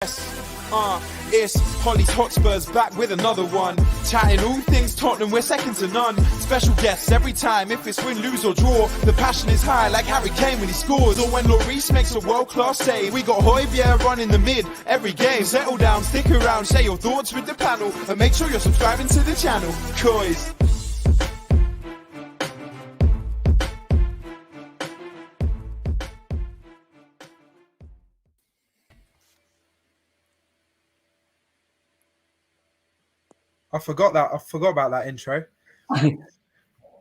It's Hollie's Hotspurs back with another one. Chatting all things Tottenham, we're second to none. Special guests every time, if it's win, lose or draw. The passion is high like Harry Kane when he scores. Or when Lloris makes a world-class save. We got Højbjerg running the mid every game. Settle down, stick around, share your thoughts with the panel. And make sure you're subscribing to the channel. COYS. I forgot about that intro. That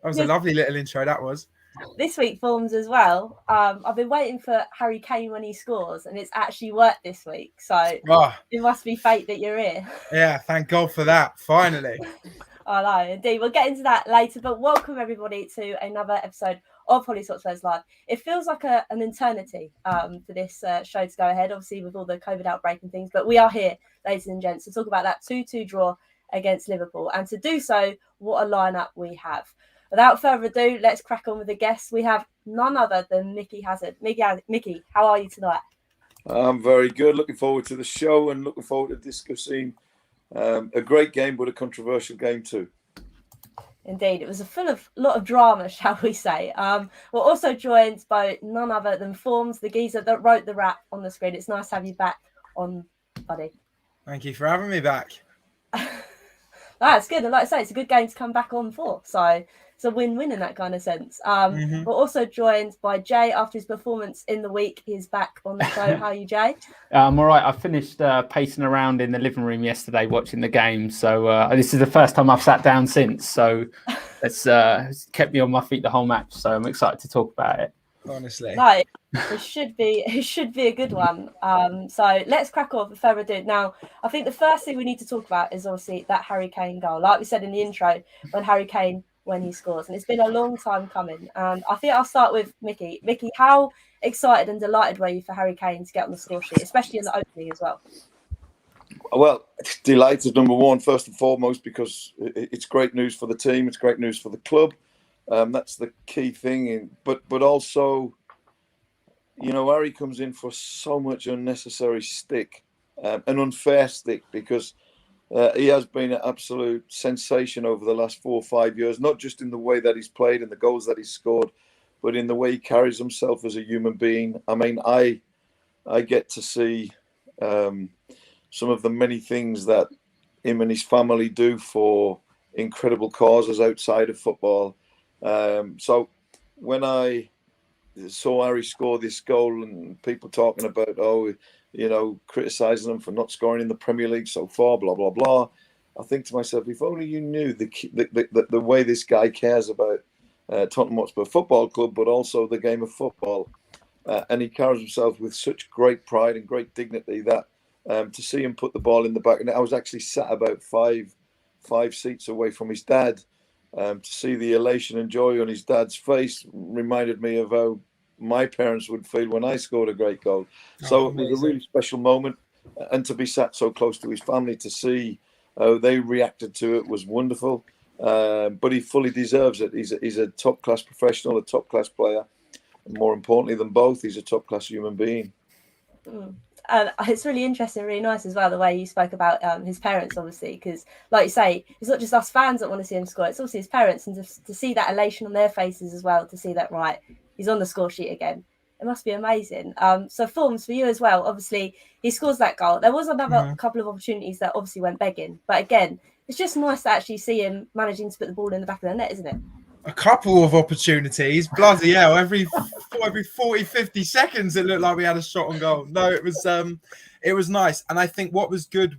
was a lovely little intro, that was. This week, Formz as well. I've been waiting for Harry Kane when he scores, and it's actually worked this week. So It must be fate that you're here. Yeah, thank God for that. Finally. I know, indeed. We'll get into that later, but welcome everybody to another episode of Hollie's Hotspurs Live. It feels like an eternity for this show to go ahead, obviously with all the COVID outbreak and things, but we are here, ladies and gents, to talk about that 2-2 draw against Liverpool. And to do so, what a lineup we have. Without further ado, let's crack on with the guests. We have none other than Micky Hazard. Micky, how are you tonight? I'm very good. Looking forward to the show and looking forward to discussing a great game, but a controversial game too. Indeed, it was a lot of drama, shall we say. We're also joined by none other than Formz, the geezer that wrote the rap on the screen. It's nice to have you back on, buddy. Thank you for having me back. That's good. And like I say, it's a good game to come back on for. So it's a win-win in that kind of sense. We're also joined by Jay after his performance in the week. He's back on the show. How are you, Jay? I'm all right. I finished pacing around in the living room yesterday watching the game. So this is the first time I've sat down since. So it's kept me on my feet the whole match. So I'm excited to talk about it. Honestly. Right. It should be a good one. So let's crack off with further ado. Now, I think the first thing we need to talk about is obviously that Harry Kane goal. Like we said in the intro, when he scores. And it's been a long time coming. And I think I'll start with Micky. Micky, how excited and delighted were you for Harry Kane to get on the score sheet, especially in the opening as well? Well, delighted, number one, first and foremost, because it's great news for the team. It's great news for the club. That's the key thing. But also, you know, Harry comes in for so much unnecessary stick, an unfair stick, because he has been an absolute sensation over the last 4 or 5 years, not just in the way that he's played and the goals that he's scored, but in the way he carries himself as a human being. I mean, I get to see some of the many things that him and his family do for incredible causes outside of football. So when I saw Harry score this goal and people talking about, criticising him for not scoring in the Premier League so far, blah, blah, blah, I think to myself, if only you knew the way this guy cares about Tottenham Hotspur Football Club, but also the game of football. And he carries himself with such great pride and great dignity that to see him put the ball in the back, and I was actually sat about five seats away from his dad. To see the elation and joy on his dad's face reminded me of how my parents would feel when I scored a great goal. So it was a really special moment, and to be sat so close to his family to see how they reacted to it was wonderful. But he fully deserves it. He's a top-class professional, a top-class player. And more importantly than both, he's a top-class human being. It's really interesting, really nice as well, the way you spoke about his parents, obviously, because, like you say, it's not just us fans that want to see him score, it's also his parents, and to see that elation on their faces as well, to see that, right, he's on the score sheet again. It must be amazing. So, Formz, for you as well, obviously, he scores that goal. There was another couple of opportunities that obviously went begging, but again, it's just nice to actually see him managing to put the ball in the back of the net, isn't it? A couple of opportunities, bloody hell! Every 40, 50 seconds, it looked like we had a shot on goal. No, it was nice, and I think what was good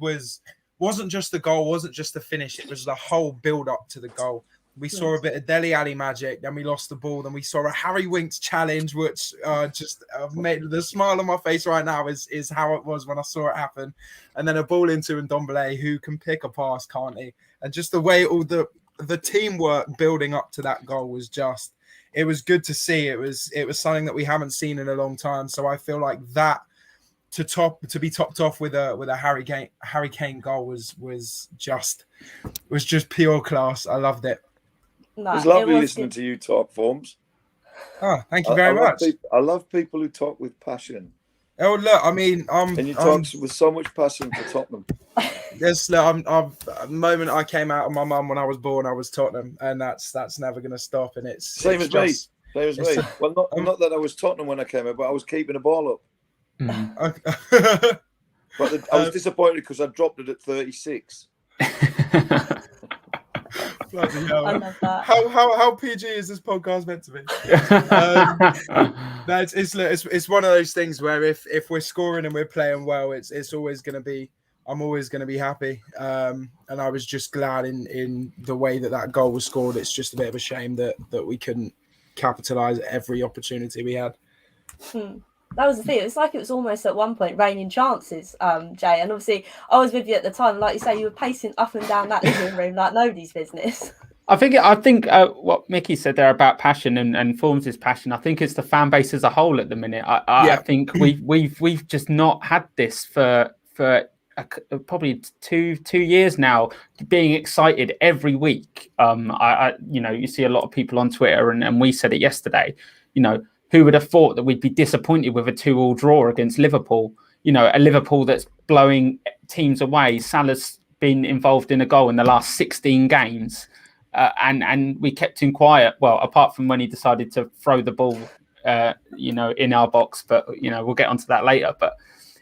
wasn't just the goal, wasn't just the finish. It was the whole build up to the goal. We saw a bit of Dele Alli magic, then we lost the ball, then we saw a Harry Winks challenge, which just made the smile on my face right now is how it was when I saw it happen, and then a ball into Ndombele, who can pick a pass, can't he? And just the way all the teamwork building up to that goal was just, it was good to see. It was something that we haven't seen in a long time. So I feel like that to be topped off with a Harry Kane goal was just pure class. I loved it. No, it was lovely listening to you talk, Formz. Oh, thank you very much. I love people who talk with passion. Oh look, I mean, And you talk with so much passion for Tottenham. yes, look, the moment I came out of my mum when I was born, I was Tottenham, and that's never going to stop. And it's Same as me. Well, not that I was Tottenham when I came out, but I was keeping the ball up. But I was disappointed because I dropped it at 36. Bloody hell. I love that. How PG is this podcast meant to be? No, it's one of those things where if we're scoring and we're playing well, it's always going to be. I'm always going to be happy, and I was just glad in the way that goal was scored. It's just a bit of a shame that we couldn't capitalise every opportunity we had. That was the thing. It's like it was almost at one point raining chances, Jay. And obviously, I was with you at the time. Like you say, you were pacing up and down that living room like nobody's business. I think what Micky said there about passion and Formz' passion. I think it's the fan base as a whole at the minute. I think we've just not had this for probably two years now, being excited every week. You see a lot of people on Twitter, and we said it yesterday. Who would have thought that we'd be disappointed with a 2-2 draw against Liverpool? A Liverpool that's blowing teams away. Salah's been involved in a goal in the last 16 games, and we kept him quiet. Well, apart from when he decided to throw the ball, in our box. But we'll get onto that later. But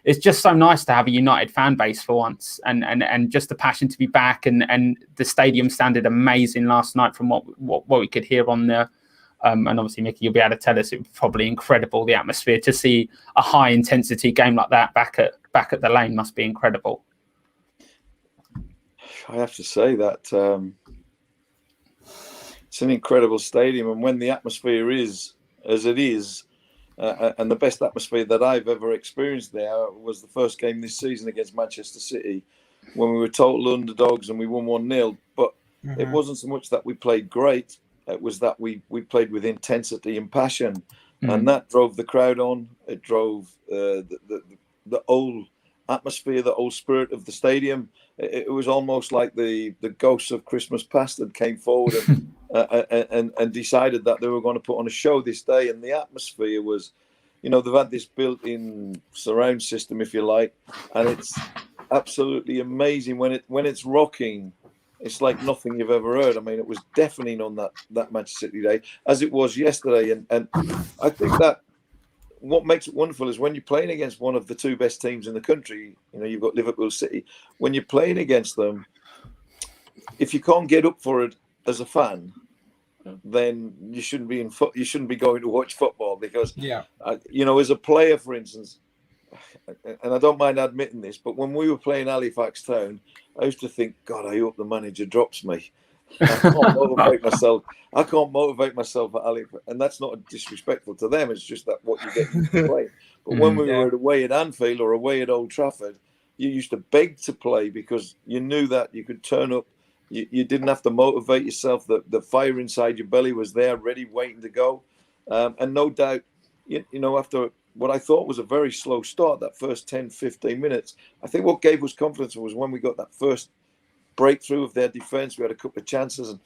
it's just so nice to have a united fan base for once, and just the passion to be back. And the stadium sounded amazing last night from what we could hear on the. And obviously, Micky, you'll be able to tell us it was probably incredible. The atmosphere to see a high intensity game like that back at the Lane must be incredible. I have to say that it's an incredible stadium, and when the atmosphere is as it is, and the best atmosphere that I've ever experienced there was the first game this season against Manchester City, when we were total underdogs and we won 1-0. But it wasn't so much that we played great. It was that we played with intensity and passion, and that drove the crowd on. It drove the whole atmosphere, the whole spirit of the stadium. It was almost like the ghosts of Christmas past that came forward and decided that they were going to put on a show this day. And the atmosphere was, they've had this built-in surround system, if you like, and it's absolutely amazing when it's rocking. It's like nothing you've ever heard. I mean, it was deafening on that Manchester City day, as it was yesterday. And I think that what makes it wonderful is when you're playing against one of the two best teams in the country, you've got Liverpool City. When you're playing against them, if you can't get up for it as a fan, then you shouldn't be you shouldn't be going to watch football because, as a player, for instance, and I don't mind admitting this, but when we were playing Halifax Town, I used to think, God, I hope the manager drops me. I can't motivate myself. I can't motivate myself at Halifax, and that's not disrespectful to them. It's just that what you get to play. But when we were away at Anfield or away at Old Trafford, you used to beg to play because you knew that you could turn up. You didn't have to motivate yourself. The fire inside your belly was there, ready, waiting to go. And no doubt, after what I thought was a very slow start, that first 10, 15 minutes, I think what gave us confidence was when we got that first breakthrough of their defence. We had a couple of chances,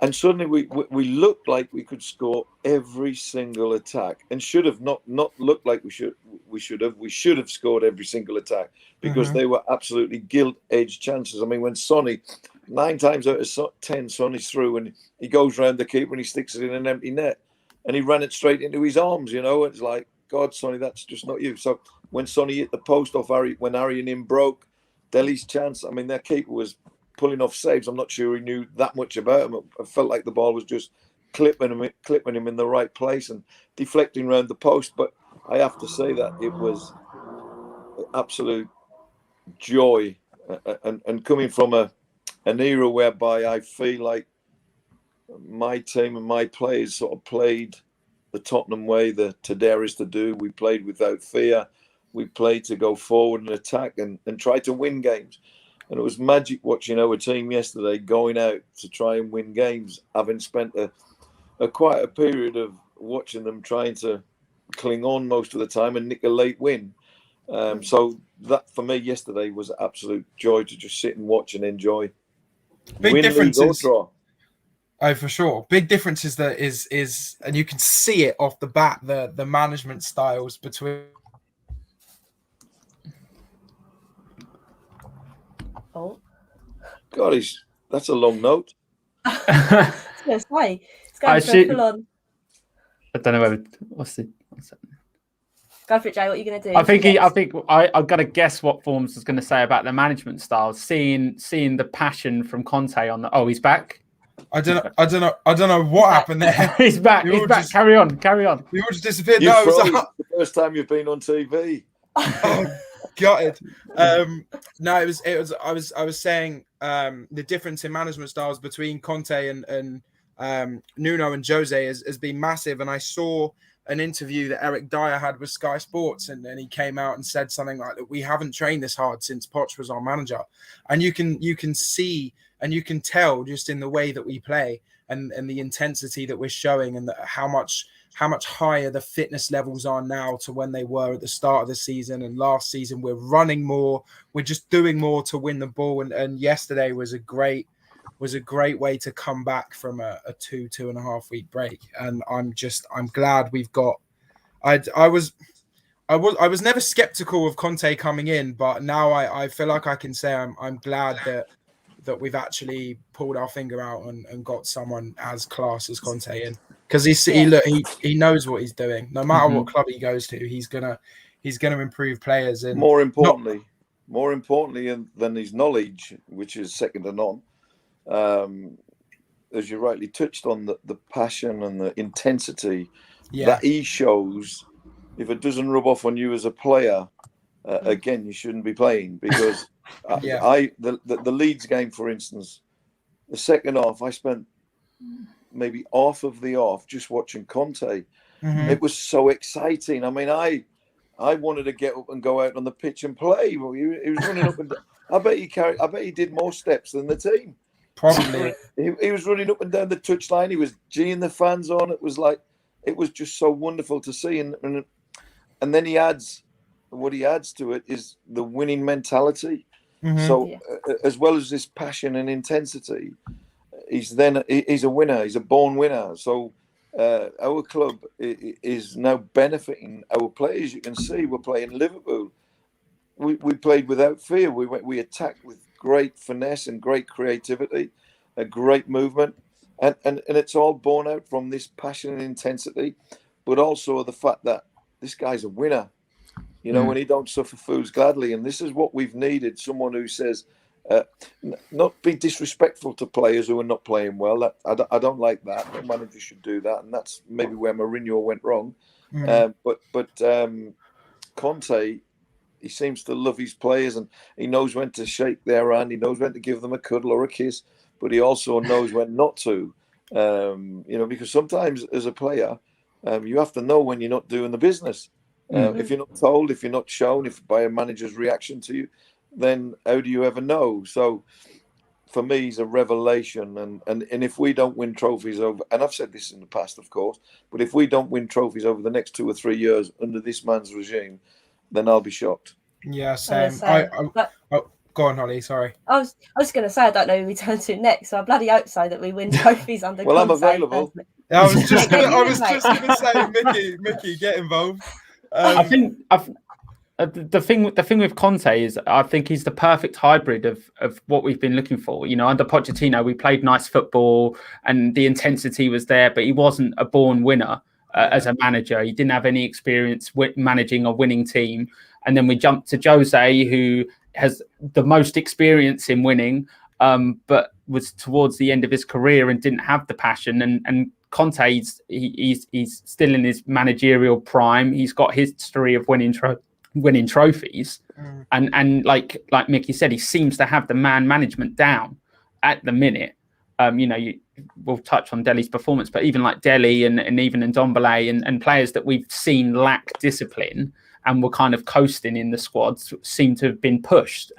and suddenly we looked like we could score every single attack, and should have not looked like we should have scored every single attack because they were absolutely gilt-edged chances. I mean, when Sonny, 9 times out of 10, Sonny's through and he goes round the keeper and he sticks it in an empty net. And he ran it straight into his arms, It's like, God, Sonny, that's just not you. So when Sonny hit the post off when Harry and him broke, Delhi's chance, I mean, their keeper was pulling off saves. I'm not sure he knew that much about him. I felt like the ball was just clipping him in the right place and deflecting around the post. But I have to say that it was absolute joy. And coming from an era whereby I feel like my team and my players sort of played the Tottenham way, the to dare is to do. We played without fear. We played to go forward and attack and try to win games. And it was magic watching our team yesterday going out to try and win games, having spent quite a period of watching them trying to cling on most of the time and nick a late win. So that for me yesterday was an absolute joy to just sit and watch and enjoy. Big differences. Oh, for sure. Big difference is and you can see it off the bat, the management styles between Oh, God, that's a long note. I was going to say, it's going for a full-on. I don't know what's that? Go for it, Jay. What are you going to do? I'm going to guess what Formz was going to say about the management style. Seeing the passion from Conte on the. Oh, he's back. I don't know what happened there. He's back. He's back. Carry on. You all just disappeared. No, it was the first time you've been on TV. Oh, gutted. No, it was. I was saying the difference in management styles between Conte and Nuno and Jose has been massive. And I saw an interview that Eric Dyer had with Sky Sports, and then he came out and said something like that. We haven't trained this hard since Poch was our manager, and you can see and you can tell just in the way that we play and the intensity that we're showing, and how much higher the fitness levels are now to when they were at the start of the season. And last season, we're running more, we're just doing more to win the ball. And yesterday was a great way to come back from a 2.5 week break. And I'm glad we've got. I was never skeptical of Conte coming in, but now I feel like I can say I'm glad that we've actually pulled our finger out and got someone as class as Conte in. Because he knows what he's doing. No matter what club he goes to, he's gonna improve players. And more importantly than his knowledge, which is second to none, as you rightly touched on, the passion and the intensity that he shows. If it doesn't rub off on you as a player, again, you shouldn't be playing. Because the Leeds game, for instance, the second half, I spent maybe half of the half just watching Conte. It was so exciting. I mean, I wanted to get up and go out on the pitch and play. Well, he was running up and down. I bet he did more steps than the team. Probably. He was running up and down the touchline. He was geeing the fans on. It was just so wonderful to see. And then what he adds to it is the winning mentality. So as well as this passion and intensity, he's a winner. He's a born winner. So our club is now benefiting our players. You can see we're playing Liverpool. We played without fear. We attacked with great finesse and great creativity, a great movement, and it's all born out from this passion and intensity, but also the fact that this guy's a winner. You know, when he don't suffer fools gladly, and this is what we've needed. Someone who says, not be disrespectful to players who are not playing well. I don't like that. No manager should do that, and that's maybe where Mourinho went wrong. But Conte, he seems to love his players, and he knows when to shake their hand. He knows when to give them a cuddle or a kiss, but he also knows when not to. Because sometimes as a player, you have to know when you're not doing the business. If you're not told, if you're not shown, if by a manager's reaction to you, then how do you ever know? So for me, he's a revelation. And if we don't win trophies over, and I've said this in the past, of course, but if we don't win trophies over the next 2 or 3 years under this man's regime, then I'll be shocked. Yeah, same. Go on, Hollie. Sorry. I was going to say I don't know who we turn to next, so I bloody hope so that we win trophies under. Well, I'm available. I was just going to say, Micky, get involved. I think the thing with Conte is I think he's the perfect hybrid of what we've been looking for. You know, under Pochettino, we played nice football and the intensity was there, but he wasn't a born winner as a manager. He didn't have any experience managing a winning team. And then we jumped to Jose, who has the most experience in winning, but was towards the end of his career and didn't have the passion. And Conte, he's still in his managerial prime. He's got history of winning trophies, and like Micky said, he seems to have the man management down at the minute. We'll touch on Dele's performance, but even like Dele and even Ndombele and players that we've seen lack discipline and were kind of coasting in the squads seem to have been pushed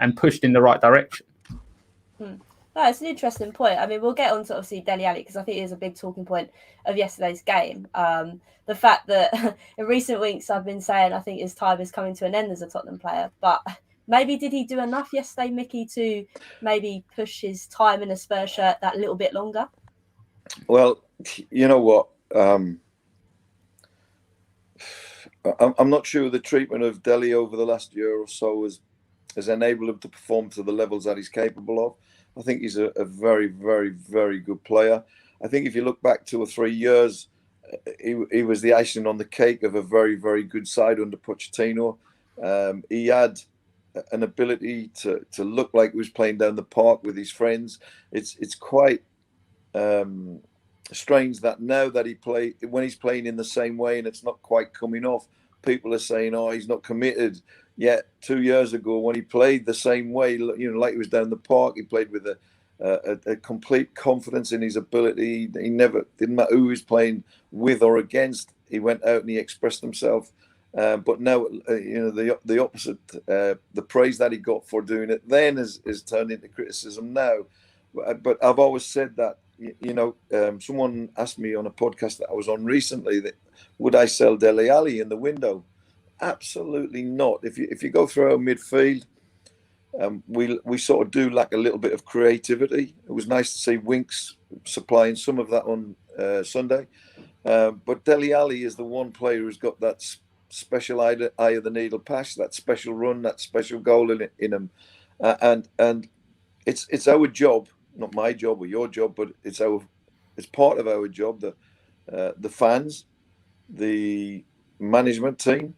in the right direction. No, it's an interesting point. I mean, we'll get on to obviously Dele Alli because I think it is a big talking point of yesterday's game. The fact that in recent weeks I've been saying I think his time is coming to an end as a Tottenham player, but maybe did he do enough yesterday, Micky, to maybe push his time in a Spurs shirt that little bit longer? Well, you know what? I'm not sure the treatment of Dele over the last year or so has enabled him to perform to the levels that he's capable of. I think he's a very, very, very good player. I think if you look back 2 or 3 years, he was the icing on the cake of a very, very good side under Pochettino. He had an ability to look like he was playing down the park with his friends. It's quite strange that now that when he's playing in the same way and it's not quite coming off, people are saying, "Oh, he's not committed." Yet 2 years ago, when he played the same way, like he was down the park, he played with a complete confidence in his ability. He never didn't matter who he was playing with or against. He went out and he expressed himself. But now, the opposite. The praise that he got for doing it then is turned into criticism now. But I've always said that. Someone asked me on a podcast that I was on recently that would I sell Dele Alli in the window? Absolutely not. If you go through our midfield, we sort of do lack a little bit of creativity. It was nice to see Winks supplying some of that on Sunday, but Dele Alli is the one player who's got that special eye of the needle pass, that special run, that special goal in him, and it's our job, not my job or your job, but it's part of our job that the fans, the management team,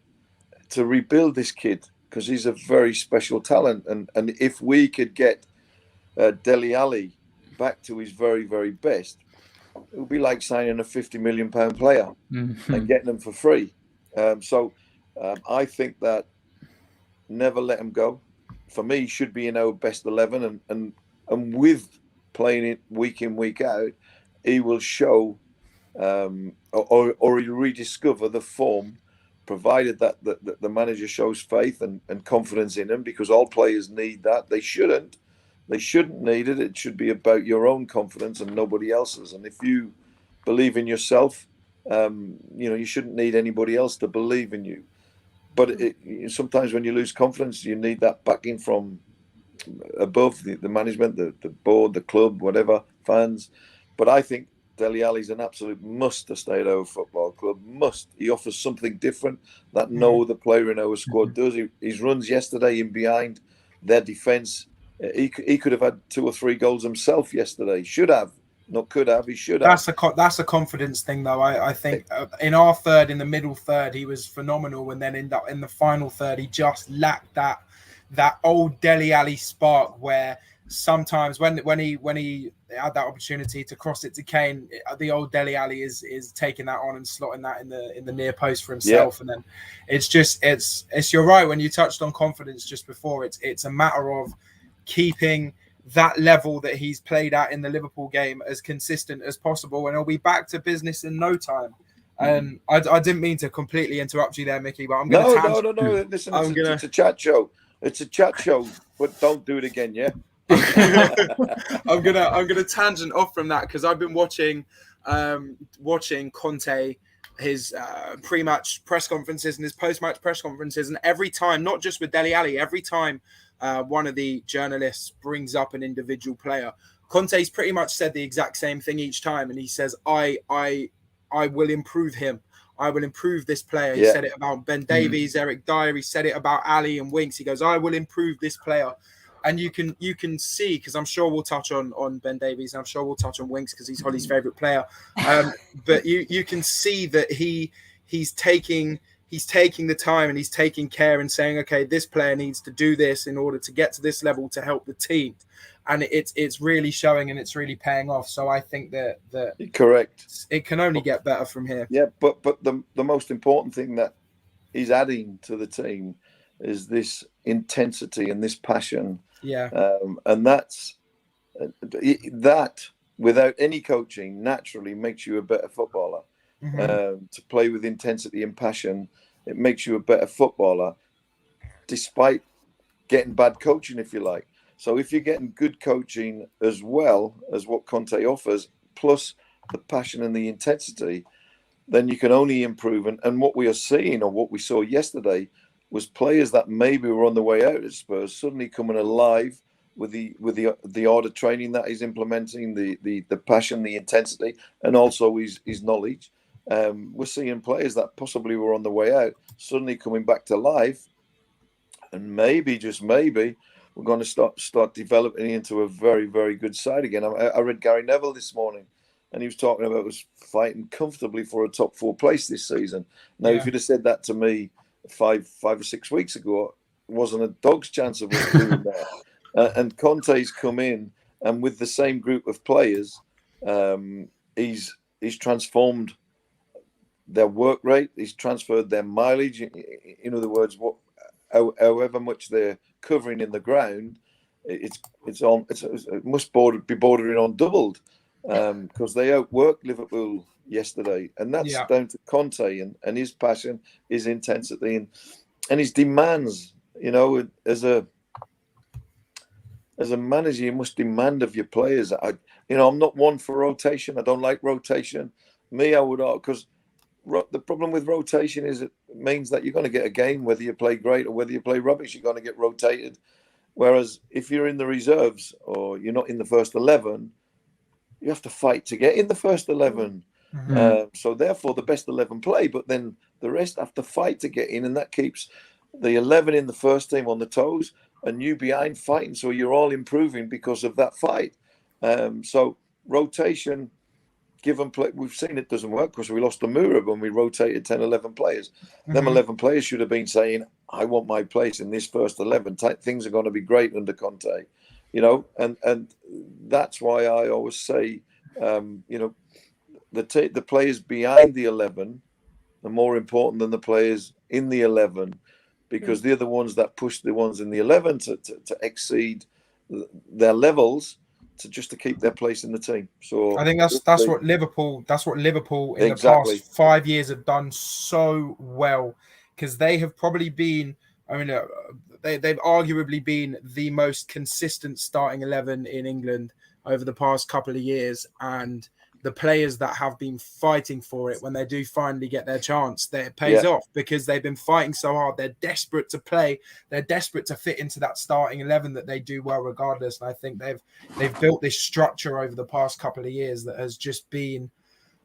to rebuild this kid, because he's a very special talent, and if we could get Dele Alli back to his very, very best, it would be like signing a £50 million player and getting him for free. So I think that never let him go. For me, he should be in our best 11, and with playing it week in, week out, he will show or he'll rediscover the form, provided that the manager shows faith and confidence in him, because all players need that. They shouldn't need it. It should be about your own confidence and nobody else's. And if you believe in yourself, you shouldn't need anybody else to believe in you. But sometimes when you lose confidence, you need that backing from above, the management, the board, the club, whatever, fans. But I think Dele Alli's an absolute must to stay at our football club. Must. He offers something different that no other player in our squad does. His runs yesterday in behind their defence, he could have had 2 or 3 goals himself yesterday. Should have. Not could have. He should have. That's a confidence thing, though. I think in our third, in the middle third, he was phenomenal, and then in the final third, he just lacked that old Dele Alli spark where sometimes when he had that opportunity to cross it to Kane, the old Dele Alli is taking that on and slotting that in the near post for himself. And then it's you're right when you touched on confidence just before. It's a matter of keeping that level that he's played at in the Liverpool game as consistent as possible, and he'll be back to business in no time. I didn't mean to completely interrupt you there, Mickey, but I'm going to no. Listen, it's a chat show. It's a chat show, but don't do it again, yeah. I'm gonna tangent off from that, because I've been watching Conte, his pre-match press conferences and his post-match press conferences, and every time, not just with Dele Alli, every time one of the journalists brings up an individual player, Conte's pretty much said the exact same thing each time, and he says, I will improve him. I will improve this player. He said it about Ben Davies, Eric Dyer. He said it about Ali and Winks. He goes, I will improve this player. And you can see, because I'm sure we'll touch on Ben Davies, and I'm sure we'll touch on Winks because he's Hollie's favourite player. But you can see that he's taking the time and he's taking care and saying, okay, this player needs to do this in order to get to this level to help the team. And it's really showing and it's really paying off. So I think that correct. It can only get better from here. Yeah, but the most important thing that he's adding to the team is this intensity and this passion. Yeah. And that's that without any coaching naturally makes you a better footballer. To play with intensity and passion, it makes you a better footballer, despite getting bad coaching, if you like. So if you're getting good coaching as well as what Conte offers, plus the passion and the intensity, then you can only improve. And what we are seeing, or what we saw yesterday, was players that maybe were on the way out at Spurs suddenly coming alive with the order training that he's implementing, the passion, the intensity, and also his knowledge. We're seeing players that possibly were on the way out suddenly coming back to life and maybe, just maybe, we're going to start developing into a very, very good side again. I read Gary Neville this morning, and he was talking about us fighting comfortably for a top 4 place this season. Now, if you'd have said that to me 5 or 6 weeks ago, it wasn't a dog's chance of us doing that. And Conte's come in, and with the same group of players, he's transformed their work rate. He's transferred their mileage. In other words, however much they're covering in the ground, it must be bordering on doubled, because they outworked Liverpool yesterday, and that's down to Conte and his passion, his intensity, and his demands. You know, as a manager, you must demand of your players. I'm not one for rotation. I don't like rotation. I would, because the problem with rotation is it means that you're going to get a game, whether you play great or whether you play rubbish, you're going to get rotated. Whereas if you're in the reserves or you're not in the first 11, you have to fight to get in the first 11. Mm-hmm. So therefore, the best 11 play, but then the rest have to fight to get in, and that keeps the 11 in the first team on the toes and you behind fighting. So you're all improving because of that fight. So rotation, given play, we've seen it doesn't work because we lost to Mura when we rotated 10, 11 players. Mm-hmm. Them 11 players should have been saying, I want my place in this first 11. Things are going to be great under Conte, and that's why I always say, the players behind the 11 are more important than the players in the 11, because they're the ones that push the ones in the 11 to exceed their levels, to keep their place in the team. So I think that's what Liverpool in the past 5 years have done so well, because they have probably been, they've arguably been the most consistent starting 11 in England over the past couple of years, and the players that have been fighting for it, when they do finally get their chance, it pays off, because they've been fighting so hard. They're desperate to play. They're desperate to fit into that starting 11 that they do well regardless. And I think they've built this structure over the past couple of years that has just been,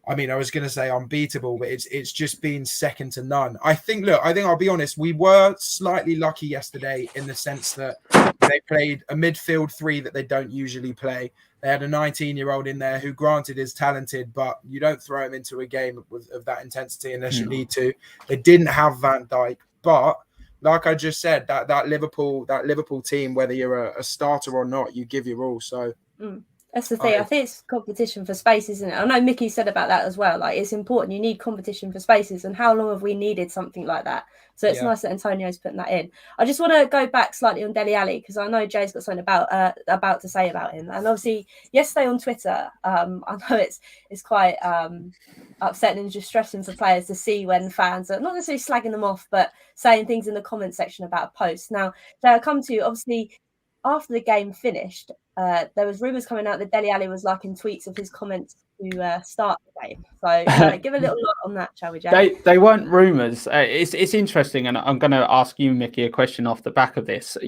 I was going to say unbeatable, but it's just been second to none. I think I'll be honest, we were slightly lucky yesterday in the sense that they played a midfield 3 that they don't usually play. They had a 19-year-old in there who, granted, is talented, but you don't throw him into a game of that intensity unless you need to. They didn't have Van Dijk, but like I just said, that Liverpool team, whether you're a starter or not, you give your all. So that's the thing. I think it's competition for space, isn't it? I know Micky said about that as well. Like, it's important. You need competition for spaces, and how long have we needed something like that? So it's nice that Antonio's putting that in. I just want to go back slightly on Dele Alli, because I know Jay's got something about to say about him. And obviously, yesterday on Twitter, I know it's quite upsetting and distressing for players to see when fans are not necessarily slagging them off, but saying things in the comment section about a post. Now, Jay, I'll come to you. Obviously, after the game finished, there was rumours coming out that Dele Alli was liking tweets of his comments to start the game. So give a little look on that, shall we, Jay? They weren't rumours. It's interesting, and I'm going to ask you, Micky, a question off the back of this.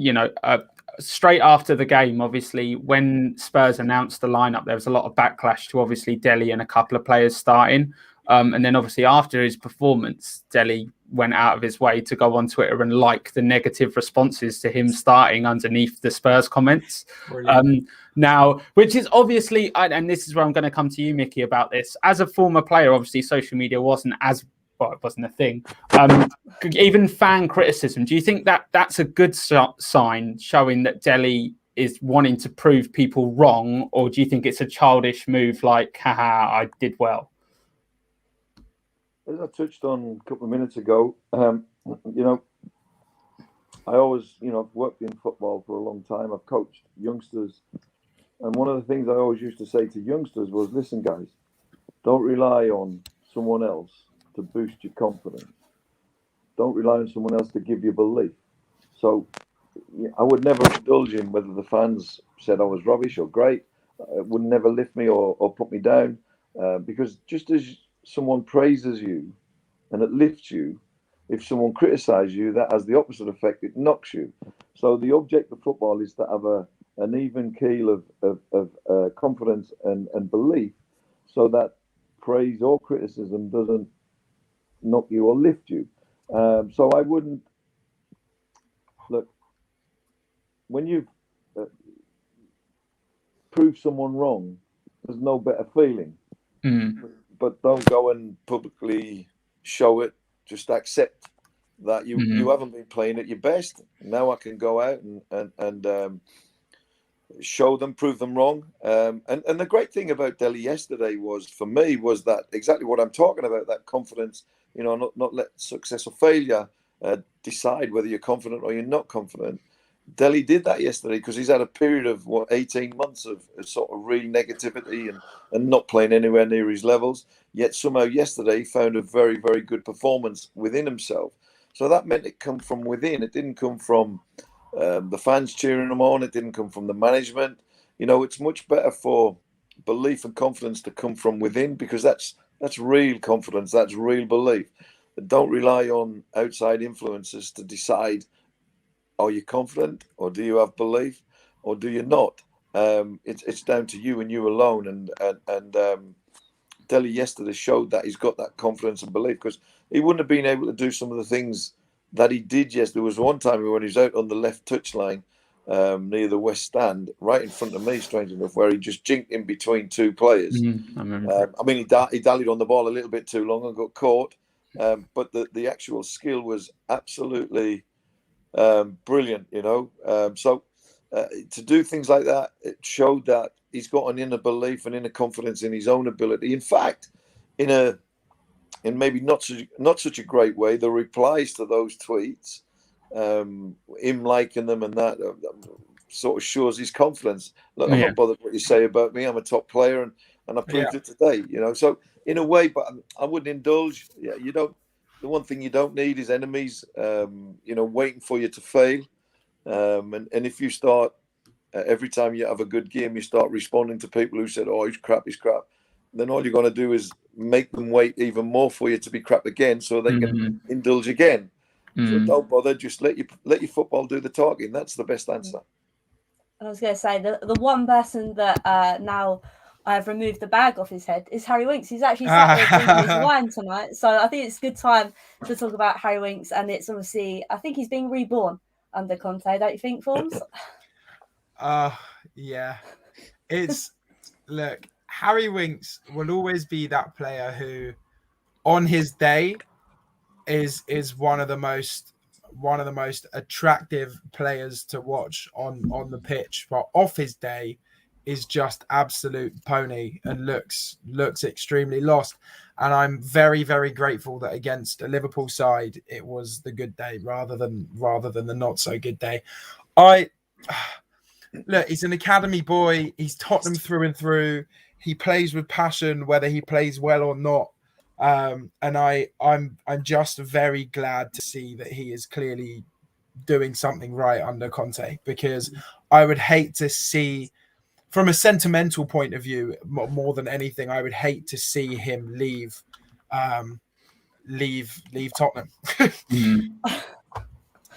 Straight after the game, obviously, when Spurs announced the lineup, there was a lot of backlash to obviously Dele and a couple of players starting. And then obviously after his performance, Dele went out of his way to go on Twitter and like the negative responses to him starting underneath the Spurs comments. Now, which is obviously, and this is where I'm going to come to you, Micky, about this. As a former player, obviously social media wasn't as, well, it wasn't a thing. Even fan criticism, do you think that that's a good sign showing that Dele is wanting to prove people wrong, or do you think it's a childish move like, haha, I did well? As I touched on a couple of minutes ago, I always, I've worked in football for a long time. I've coached youngsters. And one of the things I always used to say to youngsters was, listen, guys, don't rely on someone else to boost your confidence. Don't rely on someone else to give you belief. So I would never indulge in whether the fans said I was rubbish or great. It would never lift me or put me down, because just as someone praises you and it lifts you, if someone criticizes you, that has the opposite effect. It knocks you. So the object of football is to have an even keel of confidence and belief, so that praise or criticism doesn't knock you or lift you. So I wouldn't look, when you prove someone wrong, there's no better feeling. But don't go and publicly show it. Just accept that you haven't been playing at your best. Now I can go out and show them, prove them wrong. And the great thing about Delhi yesterday was, for me, was that exactly what I'm talking about, that confidence, not let success or failure decide whether you're confident or you're not confident. Delhi did that yesterday because he's had a period of 18 months of sort of real negativity and not playing anywhere near his levels. Yet somehow yesterday he found a very, very good performance within himself. So that meant it come from within. It didn't come from the fans cheering him on. It didn't come from the management. It's much better for belief and confidence to come from within, because that's real confidence. That's real belief. Don't rely on outside influences to decide, are you confident, or do you have belief, or do you not? It's down to you and you alone. And Delhi yesterday showed that he's got that confidence and belief, because he wouldn't have been able to do some of the things that he did yesterday. There was one time when he was out on the left touchline near the West Stand, right in front of me, strange enough, where he just jinked in between two players. I remember. He dallied on the ball a little bit too long and got caught. But the actual skill was absolutely brilliant, So to do things like that, it showed that he's got an inner belief and inner confidence in his own ability. In fact, in maybe not such a great way, the replies to those tweets, him liking them and that sort of shows his confidence. Look, I'm not bothered what you say about me. I'm a top player, and I proved it today. So in a way, but I wouldn't indulge. Yeah, you don't. The one thing you don't need is enemies. Waiting for you to fail. And if you start every time you have a good game, you start responding to people who said, "Oh, he's crap," then all you're going to do is make them wait even more for you to be crap again, so they can indulge again. So don't bother. Just let your football do the talking. That's the best answer. And I was going to say, the one person that now I have removed the bag off his head is Harry Winks. He's actually sat there drinking his wine tonight. So I think it's a good time to talk about Harry Winks. And it's obviously, I think he's being reborn under Conte, don't you think, Formz? Yeah. Look, Harry Winks will always be that player who, on his day, is one of the most attractive players to watch on the pitch, but off his day is just absolute pony and looks extremely lost. And I'm very, very grateful that against a Liverpool side it was the good day rather than the not so good day. Look, he's an academy boy. He's Tottenham through and through. He plays with passion, whether he plays well or not. And I'm just very glad to see that he is clearly doing something right under Conte, because I would hate to see, from a sentimental point of view, more than anything, I would hate to see him leave Tottenham.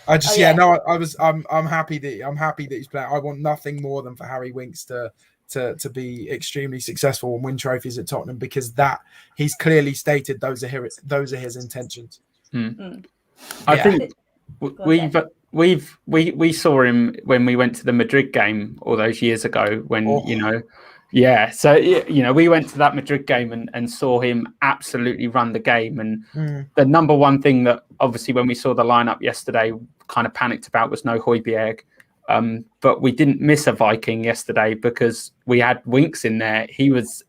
I'm happy that he's playing. I want nothing more than for Harry Winks to be extremely successful and win trophies at Tottenham, because that he's clearly stated those are his intentions. I think we saw him when we went to the Madrid game all those years ago when So we went to that Madrid game and saw him absolutely run the game. And the number one thing that obviously when we saw the lineup yesterday kind of panicked about was no Højbjerg. But we didn't miss a Viking yesterday because we had Winks in there. He was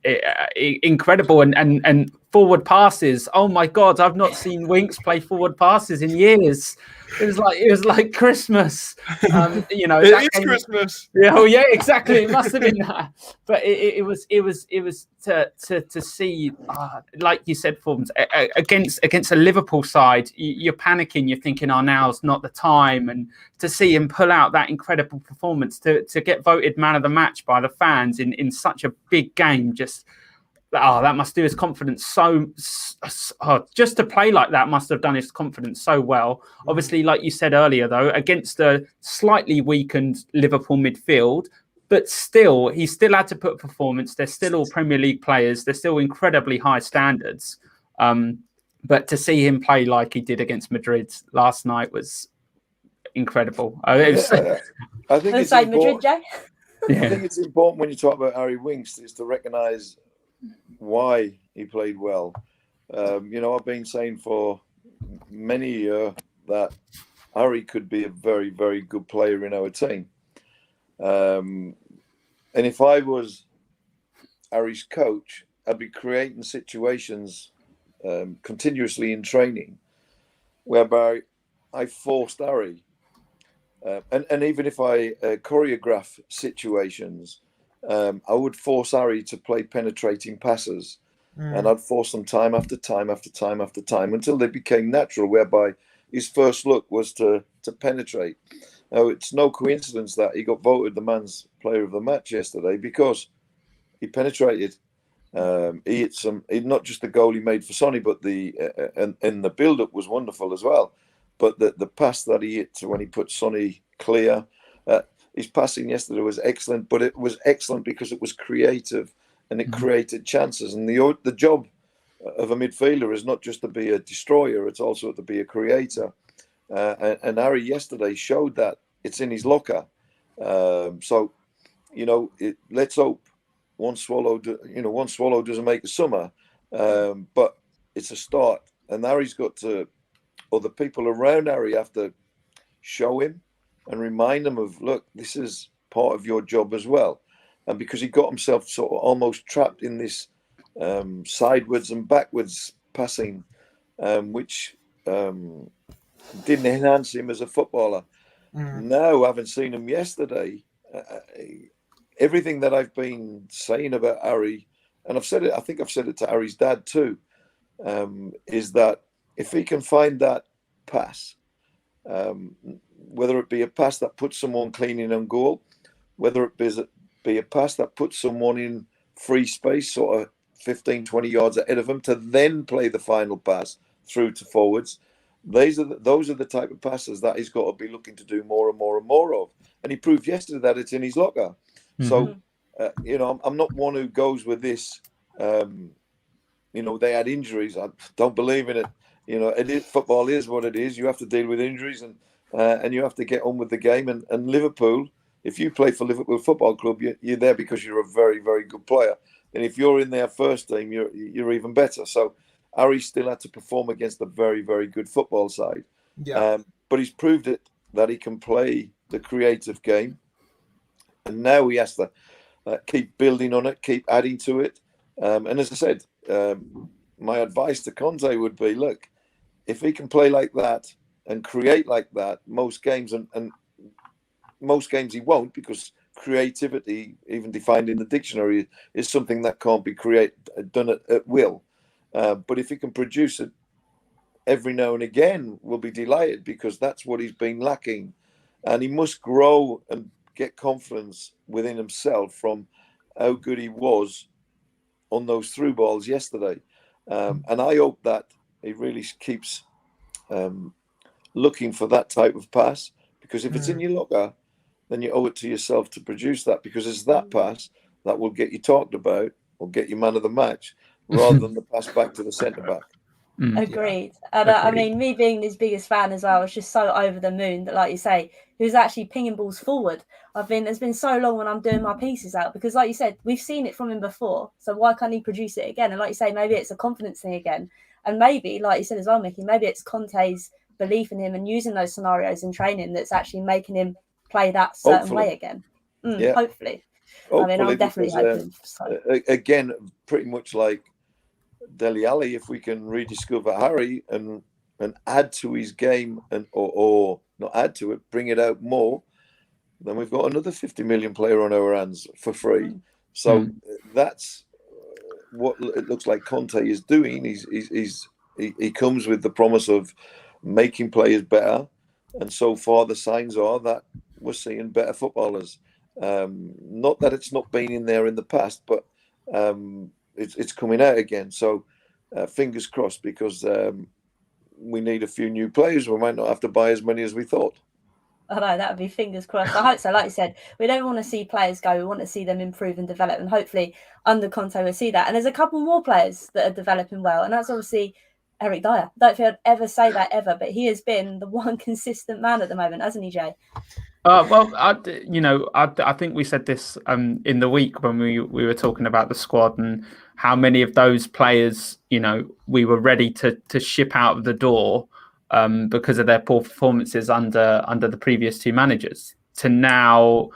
incredible and forward passes. Oh my God, I've not seen Winks play forward passes in years. It was like Christmas. It is Christmas. Yeah, oh yeah, exactly. It must have been that. But it was to see, like you said, Formz, against a Liverpool side, you're panicking. You're thinking, "Oh, now's not the time." And to see him pull out that incredible performance, to get voted man of the match by the fans in such a big game, that must do his confidence just to play like that must have done his confidence so well. Obviously, like you said earlier, though, against a slightly weakened Liverpool midfield, but still, he still had to put performance. They're still all Premier League players. They're still incredibly high standards. But to see him play like he did against Madrid last night was incredible. Yeah, I think it's Madrid, important. Jay. I think it's important when you talk about Harry Winks is to recognise why he played well. I've been saying for many years that Harry could be a very, very good player in our team. And if I was Harry's coach, I'd be creating situations continuously in training whereby I forced Harry. And even if I choreograph situations, I would force Harry to play penetrating passes. And I'd force them time after time after time after time until they became natural, whereby his first look was to penetrate. Now, it's no coincidence that he got voted the man's player of the match yesterday because he penetrated. He hit not just the goal he made for Sonny, but and the build-up was wonderful as well. But the pass that he hit when he put Sonny clear, his passing yesterday was excellent. But it was excellent because it was creative and it created chances. And the job of a midfielder is not just to be a destroyer; it's also to be a creator. And Harry yesterday showed that it's in his locker. So, let's hope one swallow doesn't make a summer, but it's a start. And Harry's got to, or the people around Harry have to show him and remind him of, look, this is part of your job as well. And because he got himself sort of almost trapped in this sideways and backwards passing, which didn't enhance him as a footballer. Now, having seen him yesterday, everything that I've been saying about Harry, and I've said it, I think I've said it to Harry's dad too, is that if he can find that pass, whether it be a pass that puts someone clean in on goal, whether it be a pass that puts someone in free space, sort of 15, 20 yards ahead of him, to then play the final pass through to forwards, those are the type of passes that he's got to be looking to do more and more and more of. And he proved yesterday that it's in his locker. So, I'm not one who goes with this. They had injuries. I don't believe in it. Football is what it is. You have to deal with injuries and you have to get on with the game. And Liverpool, if you play for Liverpool Football Club, you're there because you're a very, very good player. And if you're in their first team, you're even better. So Harry still had to perform against a very, very good football side. Yeah. But he's proved it that he can play the creative game. And now he has to keep building on it, keep adding to it. And as I said, my advice to Conte would be, look, if he can play like that and create like that, most games, and most games he won't, because creativity, even defined in the dictionary, is something that can't be done at will. But if he can produce it every now and again, we'll be delighted, because that's what he's been lacking. And he must grow and get confidence within himself from how good he was on those through balls yesterday. And I hope that he really keeps looking for that type of pass, because if it's in your locker, then you owe it to yourself to produce that, because it's that pass that will get you talked about or get you man of the match, rather than the pass back to the centre-back. Agreed. And I mean, me being his biggest fan as well, I was just so over the moon that, like you say, he was actually pinging balls forward. There's been so long when I'm doing my pieces out, because like you said, we've seen it from him before. So why can't he produce it again? And like you say, maybe it's a confidence thing again. And maybe, like you said as well, Mickey, maybe it's Conte's belief in him and using those scenarios in training that's actually making him play that certain way again. Hopefully. I mean, I'm definitely hoping. Again, pretty much like Dele Alli, if we can rediscover Harry and add to his game, or not add to it, bring it out more, then we've got another 50 million player on our hands for free. So that's what it looks like Conte is doing. He comes with the promise of making players better, and so far the signs are that we're seeing better footballers. Not that it's not been in there in the past, but it's coming out again. So fingers crossed, because we need a few new players. We might not have to buy as many as we thought. I know, that would be fingers crossed. I hope so. Like you said, we don't want to see players go. We want to see them improve and develop. And hopefully under Conte we'll see that. And there's a couple more players that are developing well. And that's obviously Eric Dyer. I don't think I'd ever say that ever, but he has been the one consistent man at the moment, hasn't he, Jay? Well, I think we said this in the week when we were talking about the squad and how many of those players, we were ready to ship out of the door because of their poor performances under the previous two managers. To now,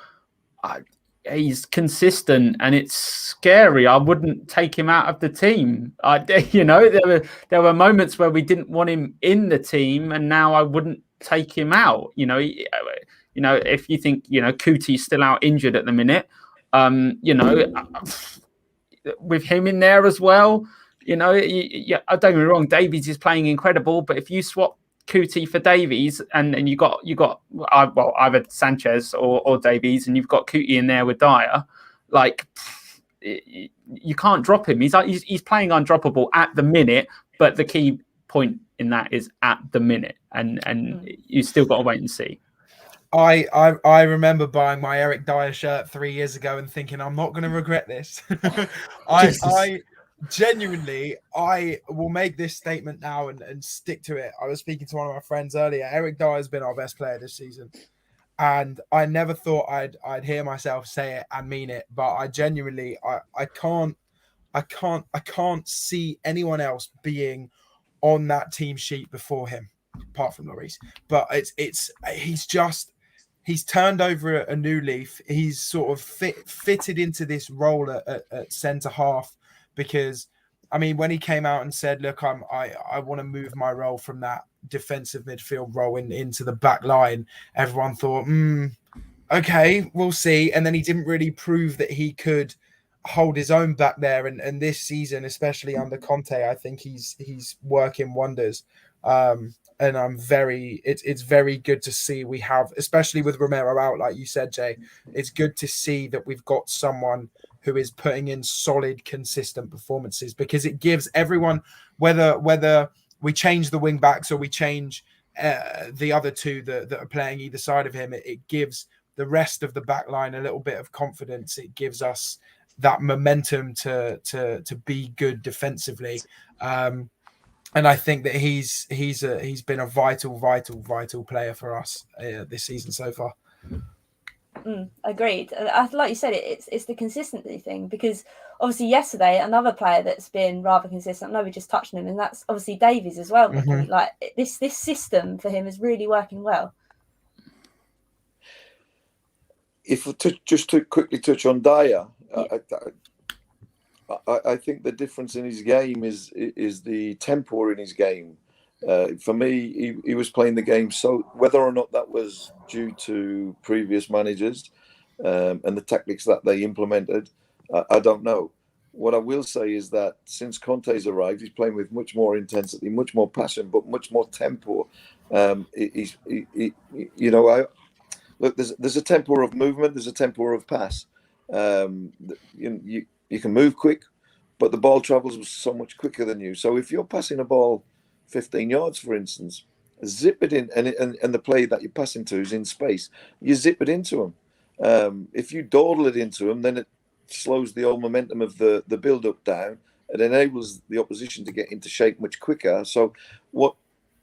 he's consistent and it's scary. I wouldn't take him out of the team. There were moments where we didn't want him in the team, and now I wouldn't take him out. If you think, Cooty's still out injured at the minute, with him in there as well, I don't get me wrong, Davies is playing incredible, but if you swap Cooty for Davies and you got either Sanchez or Davies, and you've got Cooty in there with Dyer, you can't drop him. He's playing undroppable at the minute, but the key point in that is at the minute, and you still got to wait and see. I remember buying my Eric Dyer shirt 3 years ago and thinking, I'm not going to regret this. I genuinely, I will make this statement now and stick to it. I was speaking to one of my friends earlier. Eric Dyer has been our best player this season, and I never thought I'd hear myself say it and mean it. But I genuinely, I can't see anyone else being on that team sheet before him, apart from Lloris. But he's turned over a new leaf. He's sort of fitted into this role at centre half, because, I mean, when he came out and said, look, I want to move my role from that defensive midfield role into the back line, everyone thought, okay, we'll see. And then he didn't really prove that he could hold his own back there. And this season, especially under Conte, I think he's working wonders. And it's very good to see we have, especially with Romero out, like you said, Jay, it's good to see that we've got someone who is putting in solid, consistent performances, because it gives everyone, whether we change the wing backs or we change the other two that are playing either side of him, it gives the rest of the back line a little bit of confidence. It gives us that momentum to be good defensively. And I think that he's been a vital player for us this season so far. Agreed. Like you said, it's the consistency thing, because obviously yesterday another player that's been rather consistent, I know we just touched on him, and that's obviously Davies as well. Mm-hmm. Like this system for him is really working well. If just to quickly touch on Dyer, yeah. I think the difference in his game is the tempo in his game. For me, he was playing the game, so whether or not that was due to previous managers and the tactics that they implemented, I don't know. What I will say is that since Conte's arrived, he's playing with much more intensity, much more passion, but much more tempo. Look, there's a tempo of movement, there's a tempo of pass. You can move quick, but the ball travels so much quicker than you. So if you're passing a ball 15 yards, for instance, zip it in, and the play that you're passing to is in space, you zip it into them. If you dawdle it into them, then it slows the whole momentum of the build-up down. It enables the opposition to get into shape much quicker. So what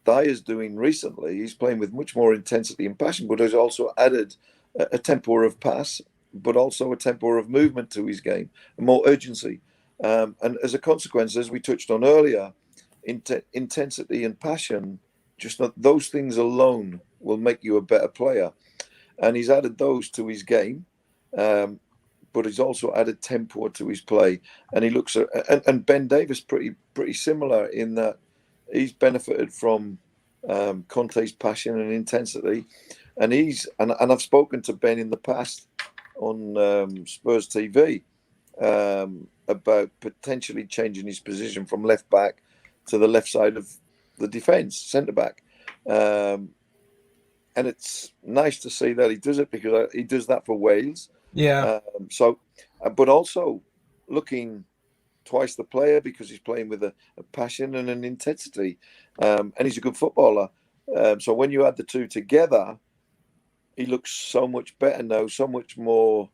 Dyer's doing recently, he's playing with much more intensity and passion, but has also added a tempo of pass, but also a tempo of movement to his game, and more urgency. And as a consequence, as we touched on earlier, intensity and passion, just not, those things alone will make you a better player. And he's added those to his game, but he's also added tempo to his play. And he looks at, and Ben Davies pretty similar in that he's benefited from Conte's passion and intensity. And and I've spoken to Ben in the past on Spurs TV about potentially changing his position from left back to the left side of the defence, centre back. And it's nice to see that he does it, because he does that for Wales. Yeah. But also looking twice the player, because he's playing with a passion and an intensity, and he's a good footballer. So when you add the two together, he looks so much better now, so much more,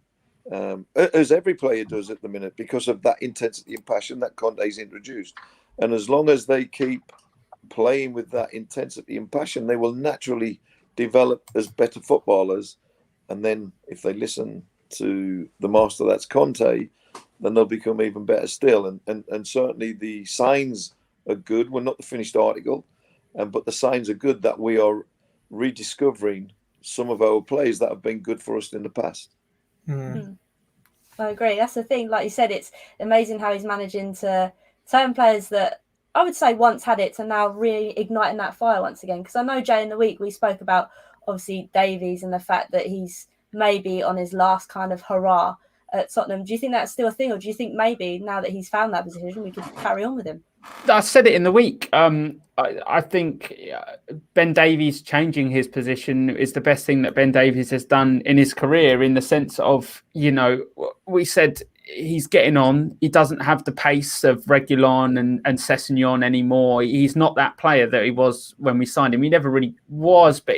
as every player does at the minute, because of that intensity and passion that Conte's introduced. And as long as they keep playing with that intensity and passion, they will naturally develop as better footballers. And then if they listen to the master, that's Conte, then they'll become even better still. And certainly the signs are good. We're not the finished article, but the signs are good that we are rediscovering some of our plays that have been good for us in the past. I agree. That's the thing. Like you said, it's amazing how he's managing to turn players that I would say once had it to now really igniting that fire once again. Because I know, Jay, in the week we spoke about obviously Davies and the fact that he's maybe on his last kind of hurrah at Tottenham. Do you think that's still a thing, or do you think maybe now that he's found that position, we could carry on with him? I said it in the week. I think Ben Davies changing his position is the best thing that Ben Davies has done in his career, in the sense of, you know, we said he's getting on. He doesn't have the pace of Reguilon and Sessegnon anymore. He's not that player that he was when we signed him. He never really was, but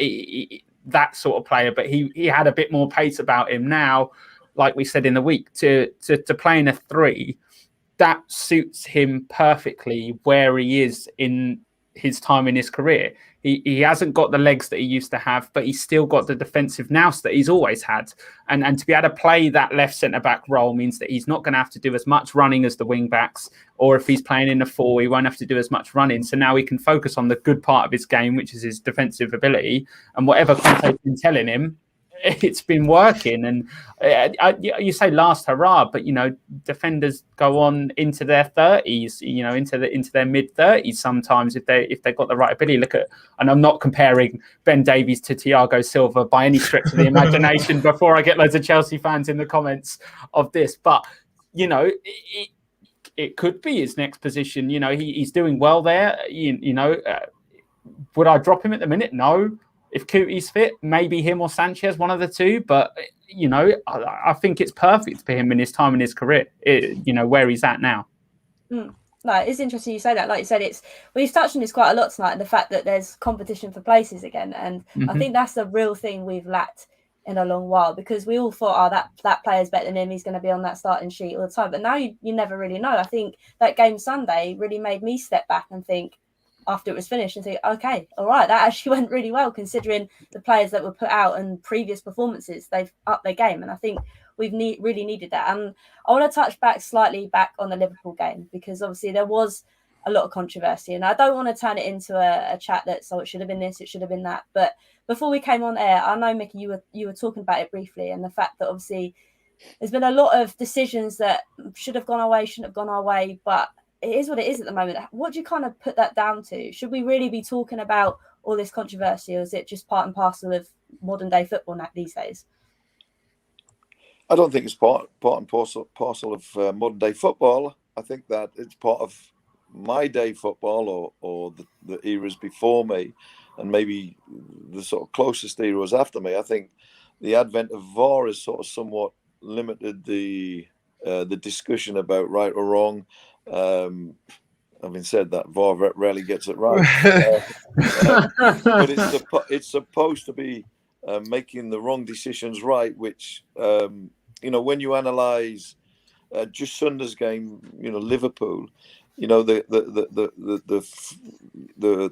that sort of player. But he had a bit more pace about him now. Like we said in the week, to play in a 3, that suits him perfectly where he is in his time in his career. He hasn't got the legs that he used to have, but he's still got the defensive nous that he's always had. And to be able to play that left centre-back role means that he's not going to have to do as much running as the wing-backs, or if he's playing in a 4, he won't have to do as much running. So now he can focus on the good part of his game, which is his defensive ability. And whatever Conte's been telling him, it's been working. And you say last hurrah, but, you know, defenders go on into their 30s, you know, into their mid 30s sometimes if they got the right ability. Look at, and I'm not comparing Ben Davies to Thiago Silva by any stretch of the imagination before I get loads of Chelsea fans in the comments of this, but, you know, it could be his next position. You know, he's doing well there. You know, would I drop him at the minute? No. If Cootie's fit, maybe him or Sanchez, one of the two. But, you know, I think it's perfect for him in his time in his career, you know, where he's at now. No, it's interesting you say that. Like you said, we've touched on this quite a lot tonight, and the fact that there's competition for places again. And I think that's the real thing we've lacked in a long while, because we all thought, that player's better than him, he's going to be on that starting sheet all the time. But now you never really know. I think that game Sunday really made me step back and think, after it was finished, and think, okay, all right, that actually went really well considering the players that were put out and previous performances. They've upped their game, and I think we've really needed that. And I want to touch slightly back on the Liverpool game, because obviously there was a lot of controversy, and I don't want to turn it into a chat that, so it should have been this, it should have been that. But before we came on air, I know, Micky, you were talking about it briefly, and the fact that obviously there's been a lot of decisions that should have gone our way, shouldn't have gone our way, but it is what it is at the moment. What do you kind of put that down to? Should we really be talking about all this controversy, or is it just part and parcel of modern day football these days? I don't think it's part and parcel of modern day football. I think that it's part of my day football, or the eras before me, and maybe the sort of closest eras after me. I think the advent of VAR has sort of somewhat limited the discussion about right or wrong. Having said that, VAR rarely gets it right, but it's supposed to be making the wrong decisions right. Which you know, when you analyse just Sunday's game, you know, Liverpool, you know, the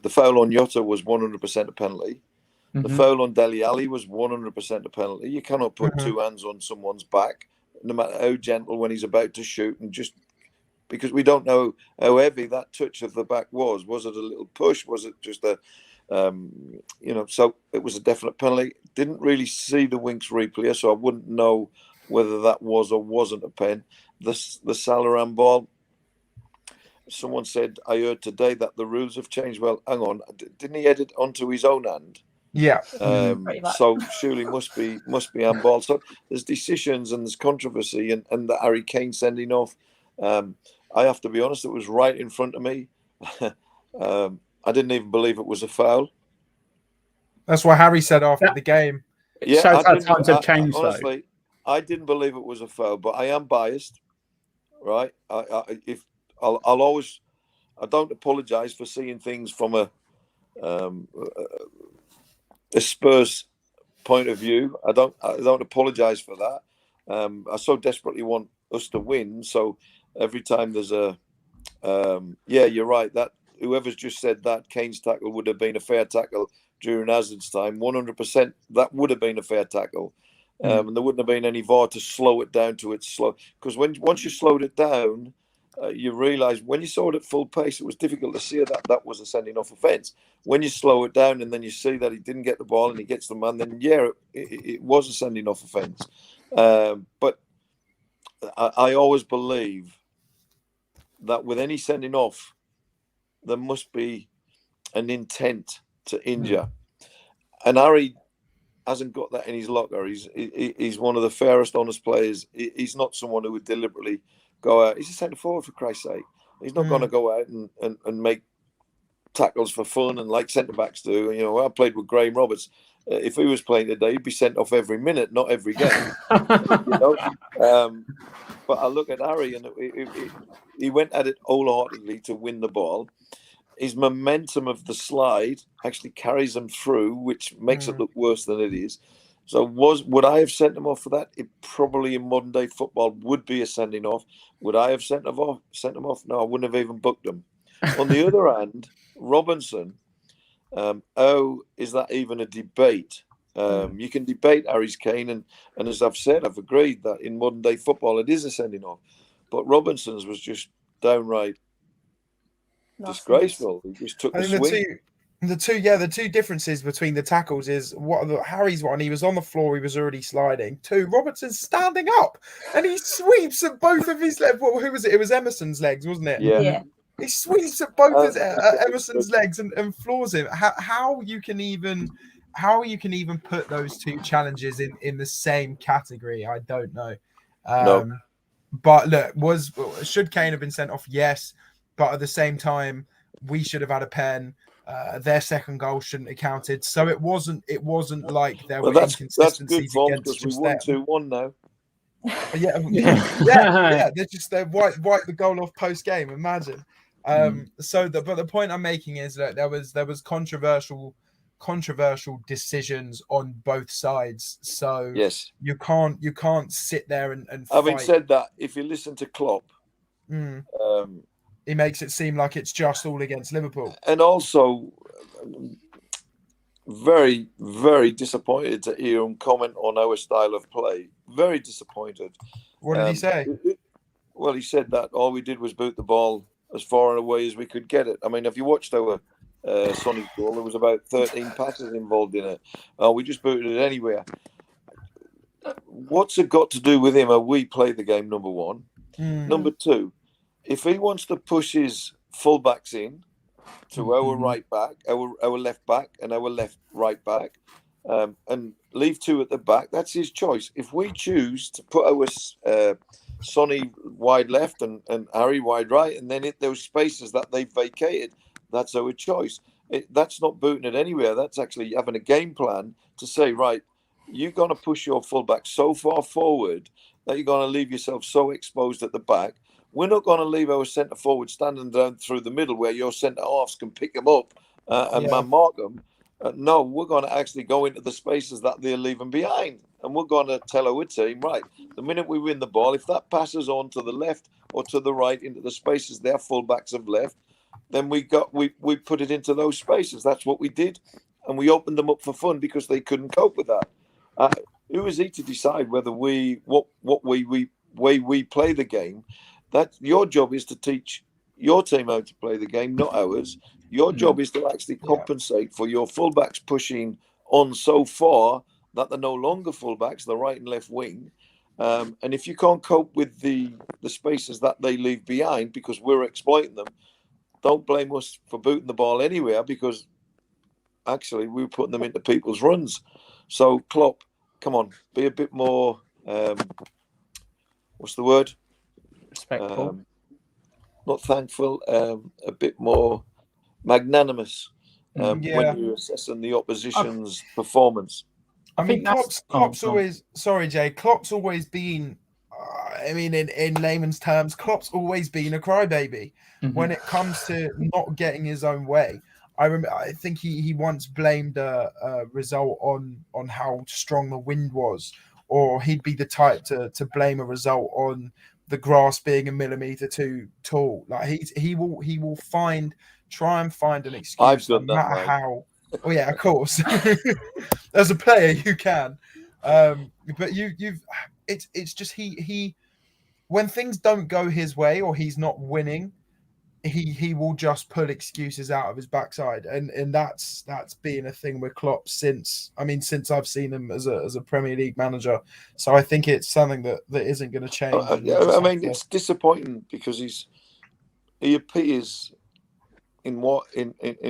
foul on Jota was 100% a penalty. The foul on Dele Alli was 100% a penalty. You cannot put two hands on someone's back, no matter how gentle, when he's about to shoot, and just because we don't know how heavy that touch of the back was. Was it a little push? Was it just a, you know, so it was a definite penalty. Didn't really see the Winks replay, so I wouldn't know whether that was or wasn't a pen. The Salah ball, someone said, I heard today that the rules have changed. Well, hang on, didn't he edit onto his own hand? Yeah. So surely must be handball. So there's decisions and there's controversy, and the Harry Kane sending off. I have to be honest, it was right in front of me. I didn't even believe it was a foul. That's what Harry said after the game. Yeah, shows how times have changed. Honestly, I didn't believe it was a foul, but I am biased, right? I'll always, I don't apologise for seeing things from a Spurs point of view. I don't apologise for that. I so desperately want us to win. So every time there's yeah, you're right. That whoever's just said that Kane's tackle would have been a fair tackle during Hazard's time. 100%, that would have been a fair tackle. And there wouldn't have been any VAR to slow it down to its slow. Because once you slowed it down, you realise when you saw it at full pace, it was difficult to see that was a sending off offence. When you slow it down and then you see that he didn't get the ball and he gets the man, then it was a sending off offence. But I always believe that with any sending off, there must be an intent to injure. And Harry hasn't got that in his locker. He's one of the fairest, honest players. He's not someone who would deliberately go out. He's a centre forward, for Christ's sake. He's not going to go out and make tackles for fun and like centre backs do. You know, I played with Graham Roberts. If he was playing today, he'd be sent off every minute, not every game. You know. But I look at Harry, and he went at it wholeheartedly to win the ball. His momentum of the slide actually carries him through, which makes it look worse than it is. So would I have sent him off for that? It probably in modern day football would be a sending off. Would I have sent him off? No, I wouldn't have even booked him. On the other hand, Robinson, is that even a debate? You can debate Harry's Kane, and as I've said, I've agreed that in modern day football it is a sending off. But Robinson's was just downright disgraceful. He just took the swing. The two differences between the tackles is Harry's one, he was on the floor, he was already sliding. 2, Robertson's standing up and he sweeps at both of his legs. Who was it? It was Emerson's legs, wasn't it? Yeah. He sweeps at both Emerson's legs and floors him. How you can even put those two challenges in the same category, I don't know. No. But look, should Kane have been sent off? Yes. But at the same time, we should have had a pen. Their second goal shouldn't have counted. So it wasn't like there were inconsistencies against because we won 2-1 now. Yeah. They wiped the goal off post game. Imagine. But the point I'm making is that there was controversial decisions on both sides. So yes, you can't sit there and having fight. said that, if you listen to Klopp, he makes it seem like it's just all against Liverpool. And also very, very disappointed to hear him comment on our style of play. Very disappointed. What did he say? Well, he said that all we did was boot the ball as far and away as we could get it. I mean, if you watched our Sonny's goal, there was about 13 passes involved in it. We just booted it anywhere. What's it got to do with him? We play the game, number one. Number two, if he wants to push his fullbacks in to our right back, our left back, and our left right back, and leave 2 at the back, that's his choice. If we choose to put our Sonny wide left and Harry wide right, and then hit those spaces that they've vacated, that's our choice. That's not booting it anywhere. That's actually having a game plan to say, right, you're going to push your fullback so far forward that you're going to leave yourself so exposed at the back. We're not going to leave our centre forward standing down through the middle where your centre halves can pick them up and man mark them. No, we're going to actually go into the spaces that they're leaving behind. And we're going to tell our team, right, the minute we win the ball, if that passes on to the left or to the right into the spaces their fullbacks have left, then we put it into those spaces. That's what we did. And we opened them up for fun because they couldn't cope with that. Who is he to decide whether way we play the game? That your job is to teach your team how to play the game, not ours. Your job is to actually compensate for your fullbacks pushing on so far that they're no longer fullbacks, the right and left wing. And if you can't cope with the spaces that they leave behind because we're exploiting them, don't blame us for booting the ball anywhere because actually we were putting them into people's runs. So Klopp, come on, be a bit more, what's the word? Respectful. Not thankful, a bit more magnanimous when you're assessing the opposition's performance. I mean, Klopp's always, sorry, Jay, Klopp's always been, in layman's terms, Klopp's always been a crybaby when it comes to not getting his own way. I think he once blamed a result on how strong the wind was, or he'd be the type to blame a result on the grass being a millimeter too tall. Like he will find try and find an excuse. I've done no that, matter mate. how. Oh yeah, of course. As a player, you can. But it's just he when things don't go his way or he's not winning, he will just pull excuses out of his backside, and that's been a thing with Klopp since I've seen him as a Premier League manager. So I think it's something that isn't going to change. It's disappointing because he appears in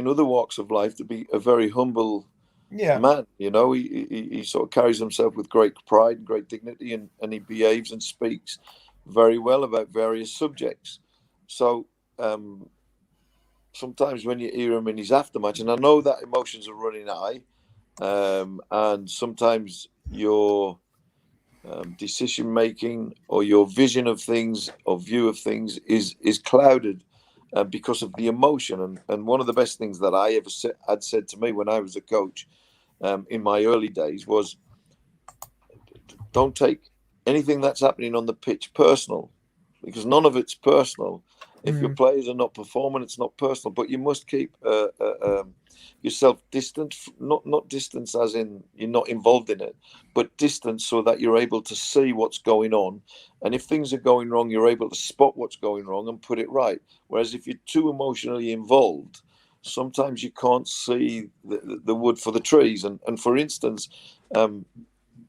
other walks of life to be a very humble man. You know, he sort of carries himself with great pride and great dignity, and he behaves and speaks very well about various subjects. So sometimes when you hear him in his aftermatch, and I know that emotions are running high, and sometimes your decision making or your vision of things or view of things is clouded because of the emotion. And one of the best things that I ever had said to me when I was a coach in my early days was, don't take anything that's happening on the pitch personal, because none of it's personal. If your players are not performing, it's not personal. But you must keep yourself distant, not distance as in you're not involved in it, but distance so that you're able to see what's going on. And if things are going wrong, you're able to spot what's going wrong and put it right. Whereas if you're too emotionally involved, sometimes you can't see the wood for the trees. And for instance,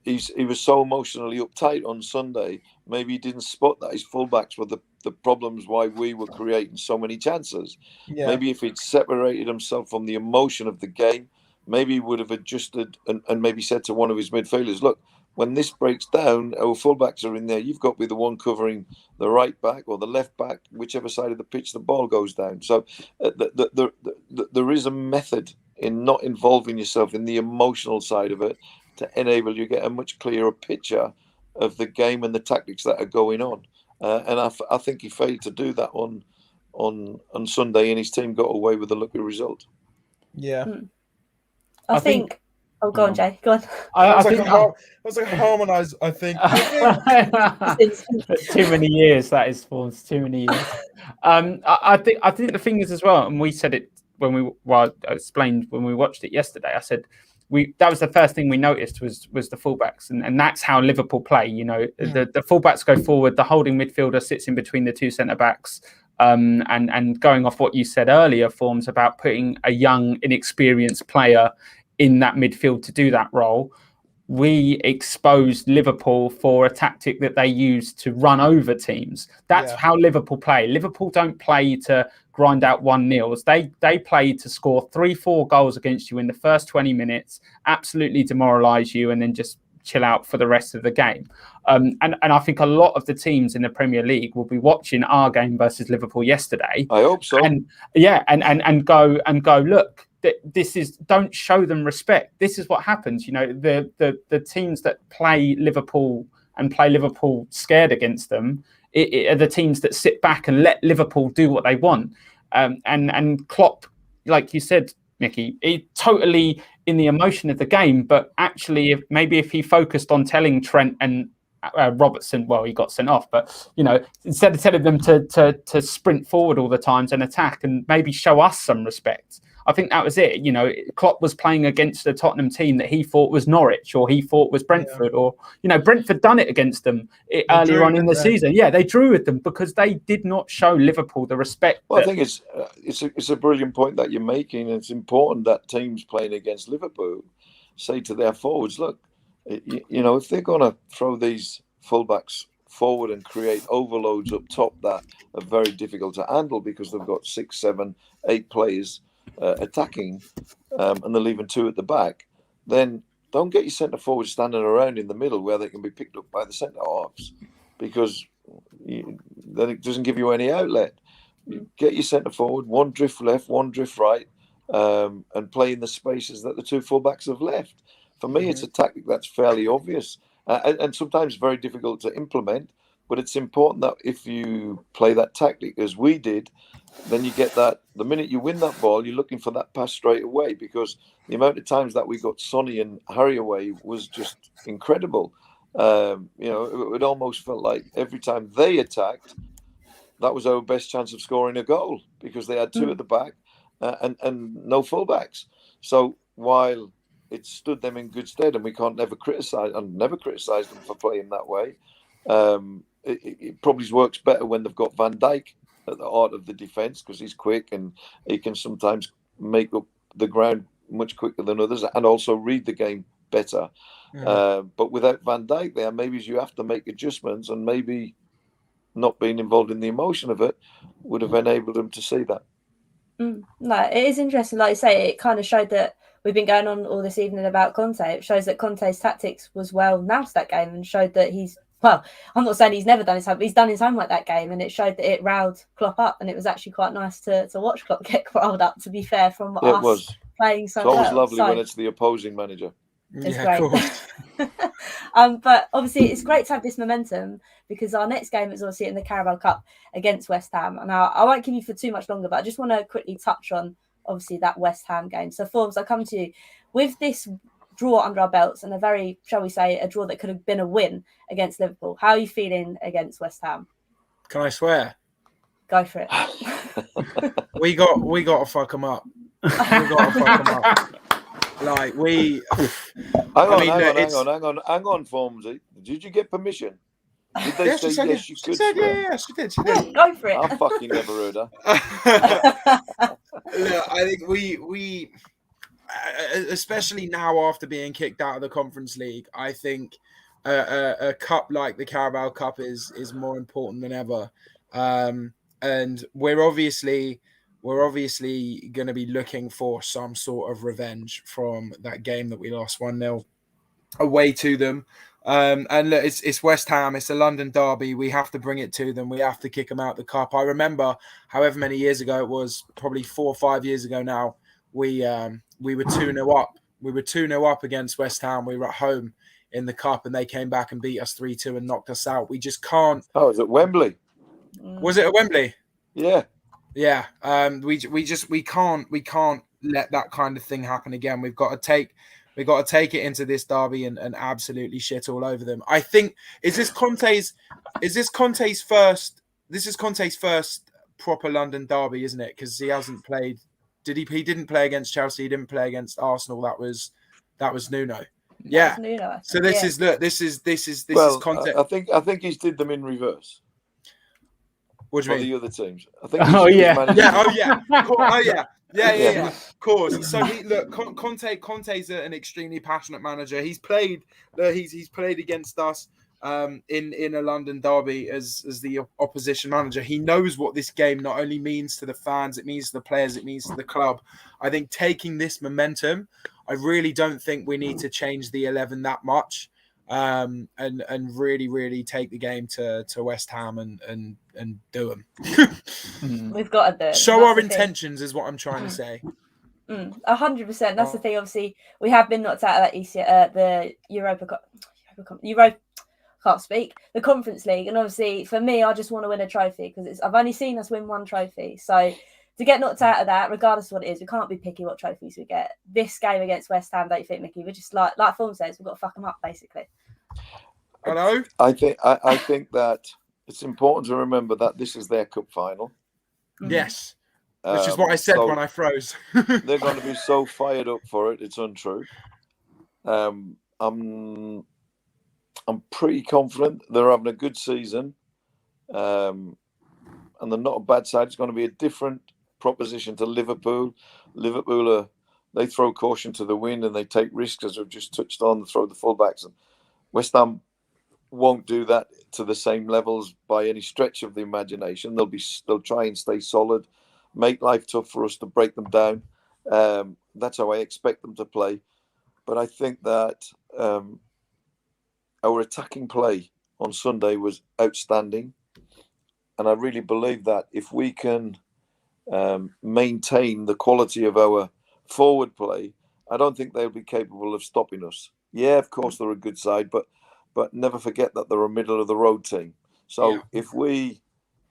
he was so emotionally uptight on Sunday, maybe he didn't spot that his fullbacks were the problems why we were creating so many chances. Yeah. Maybe if he'd separated himself from the emotion of the game, maybe he would have adjusted and maybe said to one of his midfielders, look, when this breaks down, our fullbacks are in there. You've got to be the one covering the right back or the left back, whichever side of the pitch the ball goes down. So there is a method in not involving yourself in the emotional side of it to enable you to get a much clearer picture of the game and the tactics that are going on. And I think he failed to do that on Sunday, and his team got away with a lucky result. Yeah. I think. Oh, go on, Jay. Go on. I was like harmonised. I think. Too many years. That is Formz. Too many years. I think the thing is as well, and we said it when I explained when we watched it yesterday. I said that was the first thing we noticed was the fullbacks, and that's how Liverpool play. You know, the fullbacks go forward, the holding midfielder sits in between the two centre backs. And going off what you said earlier, Formz, about putting a young, inexperienced player in that midfield to do that role, we exposed Liverpool for a tactic that they use to run over teams. That's how Liverpool play. Liverpool don't play to grind out 1-0s. They play to score 3-4 goals against you in the first 20 minutes, absolutely demoralise you, and then just chill out for the rest of the game. And I think a lot of the teams in the Premier League will be watching our game versus Liverpool yesterday. I hope so. And go, look, this is, don't show them respect. This is what happens. You know, the teams that play Liverpool and play Liverpool scared against them are the teams that sit back and let Liverpool do what they want. And Klopp, like you said, Micky, he totally in the emotion of the game, but actually if he focused on telling Trent and Robertson, well, he got sent off, but you know, instead of telling them to sprint forward all the times and attack and maybe show us some respect, I think that was it. You know, Klopp was playing against a Tottenham team that he thought was Norwich or he thought was Brentford, or, you know, Brentford done it against them earlier on in the season. Yeah, they drew with them because they did not show Liverpool the respect. Well, I think it's a brilliant point that you're making. It's important that teams playing against Liverpool say to their forwards, look, you know, if they're going to throw these fullbacks forward and create overloads up top that are very difficult to handle because they've got 6, 7, 8 players attacking and they're leaving 2 at the back, then don't get your centre forward standing around in the middle where they can be picked up by the centre halves, because then it doesn't give you any outlet. Get your centre forward, one drift left, one drift right, and play in the spaces that the 2 fullbacks have left. For me, it's a tactic that's fairly obvious and sometimes very difficult to implement. But it's important that if you play that tactic as we did, then you get that the minute you win that ball, you're looking for that pass straight away, because the amount of times that we got Sonny and Harry away was just incredible. You know, it almost felt like every time they attacked, that was our best chance of scoring a goal, because they had 2 at the back and no fullbacks. So while it stood them in good stead, and we can't never criticise them for playing that way, it probably works better when they've got Van Dijk at the heart of the defence, because he's quick and he can sometimes make up the ground much quicker than others, and also read the game better. But without Van Dijk there, maybe you have to make adjustments, and maybe not being involved in the emotion of it would have enabled them to see that. No, it is interesting. Like you say, it kind of showed that we've been going on all this evening about Conte. It shows that Conte's tactics was well announced that game, and showed that I'm not saying he's never done his homework, but he's done his homework that game, and it showed that it riled Klopp up, and it was actually quite nice to watch Klopp get riled up, to be fair, from us playing so well. It's always lovely when it's the opposing manager. It's great. But obviously it's great to have this momentum, because our next game is obviously in the Carabao Cup against West Ham. And I won't keep you for too much longer, but I just want to quickly touch on obviously that West Ham game. So Formz, I come to you with this draw under our belts, and a very, shall we say, a draw that could have been a win against Liverpool. How are you feeling against West Ham? Can I swear? Go for it. we got to fuck them up. We got to fuck them up. Like we. Hang on, Formz. Did you get permission? Did they say yes? You could. Yeah, she did. Go for it. I fucking never heard her. Look, I think we, especially now after being kicked out of the Conference League, I think a cup like the Carabao Cup is more important than ever. And we're obviously going to be looking for some sort of revenge from that game that we lost 1-0 away to them. And look, it's West Ham. It's a London derby. We have to bring it to them. We have to kick them out the cup. I remember, however many years ago it was, probably 4 or 5 years ago now, we were 2-0 up. We were 2-0 up against West Ham. We were at home in the cup, and they came back and beat us 3-2 and knocked us out. We just can't. Oh, was it Wembley? Was it at Wembley? Yeah. Yeah. We can't let that kind of thing happen again. We've got to take it into this derby and absolutely shit all over them. I think this is Conte's first proper London derby, isn't it? Because he hasn't played. He didn't play against Chelsea. He didn't play against Arsenal. That was Nuno. Yeah. Nuno, so this is Conte. I think he's did them in reverse. What do you mean? The other teams. I think. Yeah. Of course. So Conte's an extremely passionate manager. He's played against us in a London derby as the opposition manager. He knows what this game not only means to the fans, it means to the players, it means to the club. I think taking this momentum, I really don't think we need to change the 11 that much. And really take the game to West Ham and do them. We've got to do it. Show our intentions is what I'm trying to say. 100%. That's the thing. Obviously, we have been knocked out of that the the Conference League, and obviously for me, I just want to win a trophy, because I've only seen us win one trophy. So to get knocked out of that, regardless of what it is, we can't be picky what trophies we get. This game against West Ham, don't you think, Mickey? We're just like Formz says, we've got to fuck them up, basically. Hello. I think that it's important to remember that this is their cup final. Yes, which is what I said when I froze. They're going to be so fired up for it. It's untrue. I'm pretty confident they're having a good season, and they're not a bad side. It's going to be a different proposition to Liverpool. Liverpool they throw caution to the wind and they take risks, as we've just touched on. They throw the fullbacks, and West Ham won't do that to the same levels by any stretch of the imagination. They'll try and stay solid, make life tough for us to break them down. That's how I expect them to play. But I think that our attacking play on Sunday was outstanding. And I really believe that if we can maintain the quality of our forward play, I don't think they'll be capable of stopping us. Yeah, of course, they're a good side, but never forget that they're a middle of the road team. So if we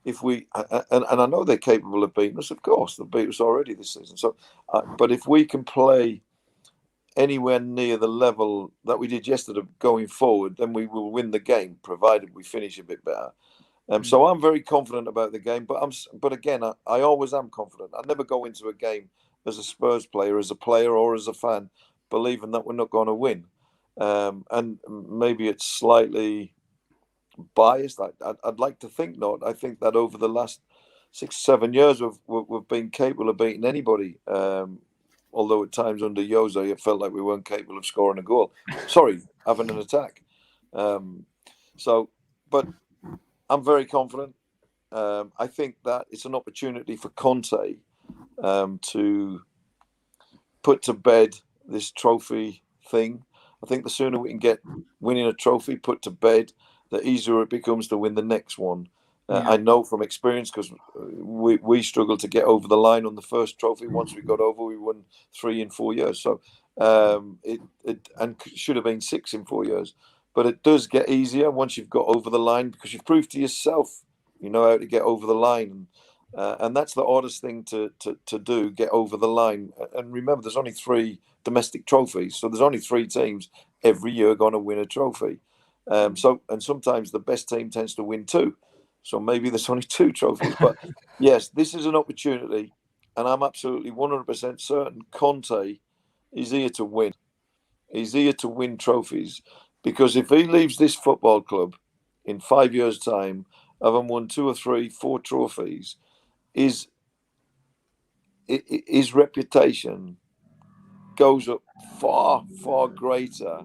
and I know they're capable of beating us, of course, they've beat us already this season. So, but if we can play anywhere near the level that we did yesterday going forward, then we will win the game, provided we finish a bit better. So I'm very confident about the game. But again, I always am confident. I never go into a game as a Spurs player, or as a fan, believing that we're not going to win. And maybe it's slightly biased. I'd like to think not. I think that over the last 6-7 years, we've been capable of beating anybody. Although at times under Jose, it felt like we weren't capable of scoring a goal. Sorry, having an attack. But I'm very confident. I think that it's an opportunity for Conte to put to bed this trophy thing. I think the sooner we can get winning a trophy put to bed, the easier it becomes to win the next one. I know from experience, because we struggled to get over the line on the first trophy. Once we got over, we won 3 in 4 years. So it should have been 6 in 4 years. But it does get easier once you've got over the line, because you've proved to yourself you know how to get over the line. And that's the hardest thing to do, get over the line. And remember, there's only 3 domestic trophies. So there's only 3 teams every year going to win a trophy. And sometimes the best team tends to win 2. So maybe there's only 2 trophies. But yes, this is an opportunity. And I'm absolutely 100% certain Conte is here to win. He's here to win trophies. Because if he leaves this football club in 5 years' time, having won 2 or 3, 4 trophies, his reputation goes up far, far greater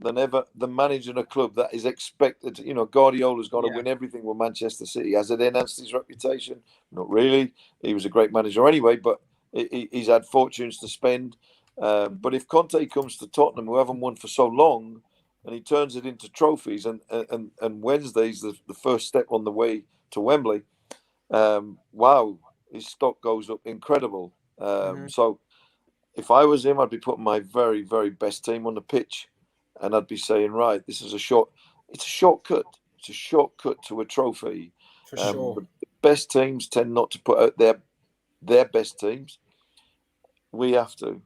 than ever than managing a club that is expected. You know, Guardiola's got to win everything with Manchester City. Has it enhanced his reputation? Not really. He was a great manager anyway, but he's had fortunes to spend. But if Conte comes to Tottenham, who haven't won for so long, and he turns it into trophies, and Wednesday's the first step on the way to Wembley, wow, his stock goes up incredible. So if I was him, I'd be putting my very, very best team on the pitch, and I'd be saying, right, this is it's a shortcut. It's a shortcut to a trophy. For sure. But the best teams tend not to put out their best teams. We have to.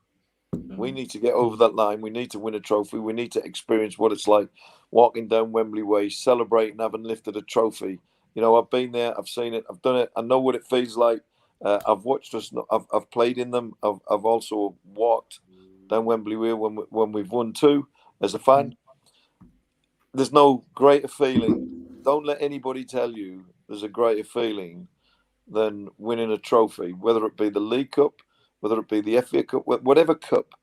We need to get over that line. We need to win a trophy. We need to experience what it's like walking down Wembley Way, celebrating having lifted a trophy. You know, I've been there. I've seen it. I've done it. I know what it feels like. I've watched us. I've played in them. I've also walked down Wembley Way when we've won 2 as a fan. There's no greater feeling. Don't let anybody tell you there's a greater feeling than winning a trophy, whether it be the League Cup, whether it be the FA Cup, whatever cup.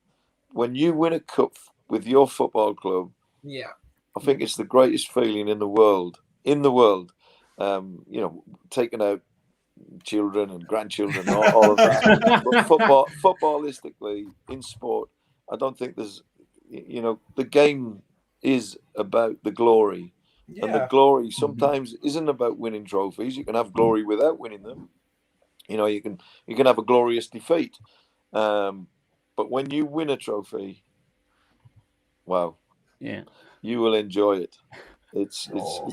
When you win a cup with your football club, I think it's the greatest feeling in the world. You know, taking out children and grandchildren, all of that. But footballistically, in sport, I don't think there's, you know, the game is about the glory. And the glory sometimes isn't about winning trophies. You can have glory without winning them. You know, you can have a glorious defeat. But when you win a trophy, wow. Yeah. You will enjoy it. It's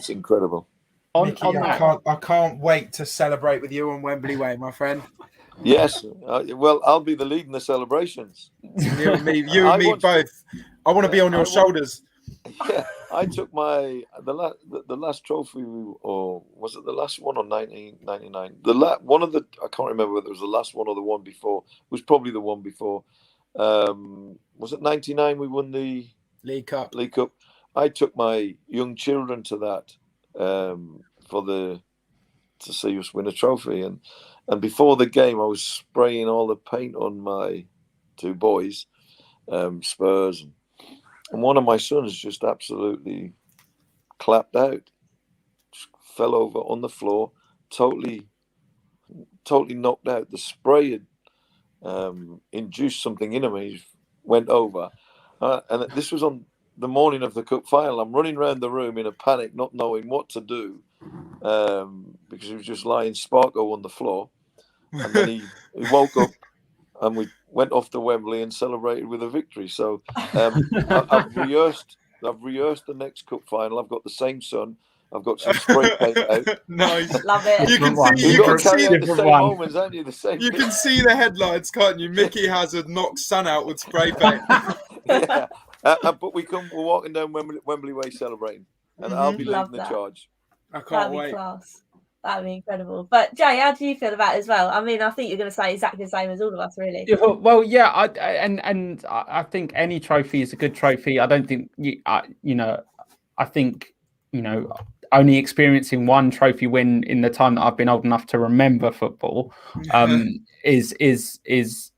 incredible. Mickey, I can't wait to celebrate with you on Wembley Way, my friend. Yes. Well, I'll be the lead in the celebrations. You and me both. I want to be on your shoulders. Yeah, I took the last trophy, or was it the last one, or 1999? One of the, I can't remember whether it was the last one or the one before. It was probably the one before. Was it 99? We won the League Cup. I took my young children to that to see us win a trophy, and before the game, I was spraying all the paint on my 2 boys, Spurs. And one of my sons just absolutely clapped out, just fell over on the floor, totally knocked out. The spray had induced something in him. He went over. And this was on the morning of the cup final. I'm running around the room in a panic, not knowing what to do, because he was just lying sparko on the floor. And then he woke up, and we went off to Wembley and celebrated with a victory. So I've rehearsed the next cup final. I've got the same son. I've got some spray paint out. Nice. Love it. You can see the headlines, can't you? Micky Hazard knocks son out with spray paint. But we're walking down Wembley Way celebrating, and I'll be leading the charge. I can't That'd be wait. class. That'd be incredible. But Jay, how do you feel about it as well? I mean, I think you're going to say exactly the same as all of us, really. Yeah, well, yeah, I think any trophy is a good trophy. I don't think I think only experiencing one trophy win in the time that I've been old enough to remember football is it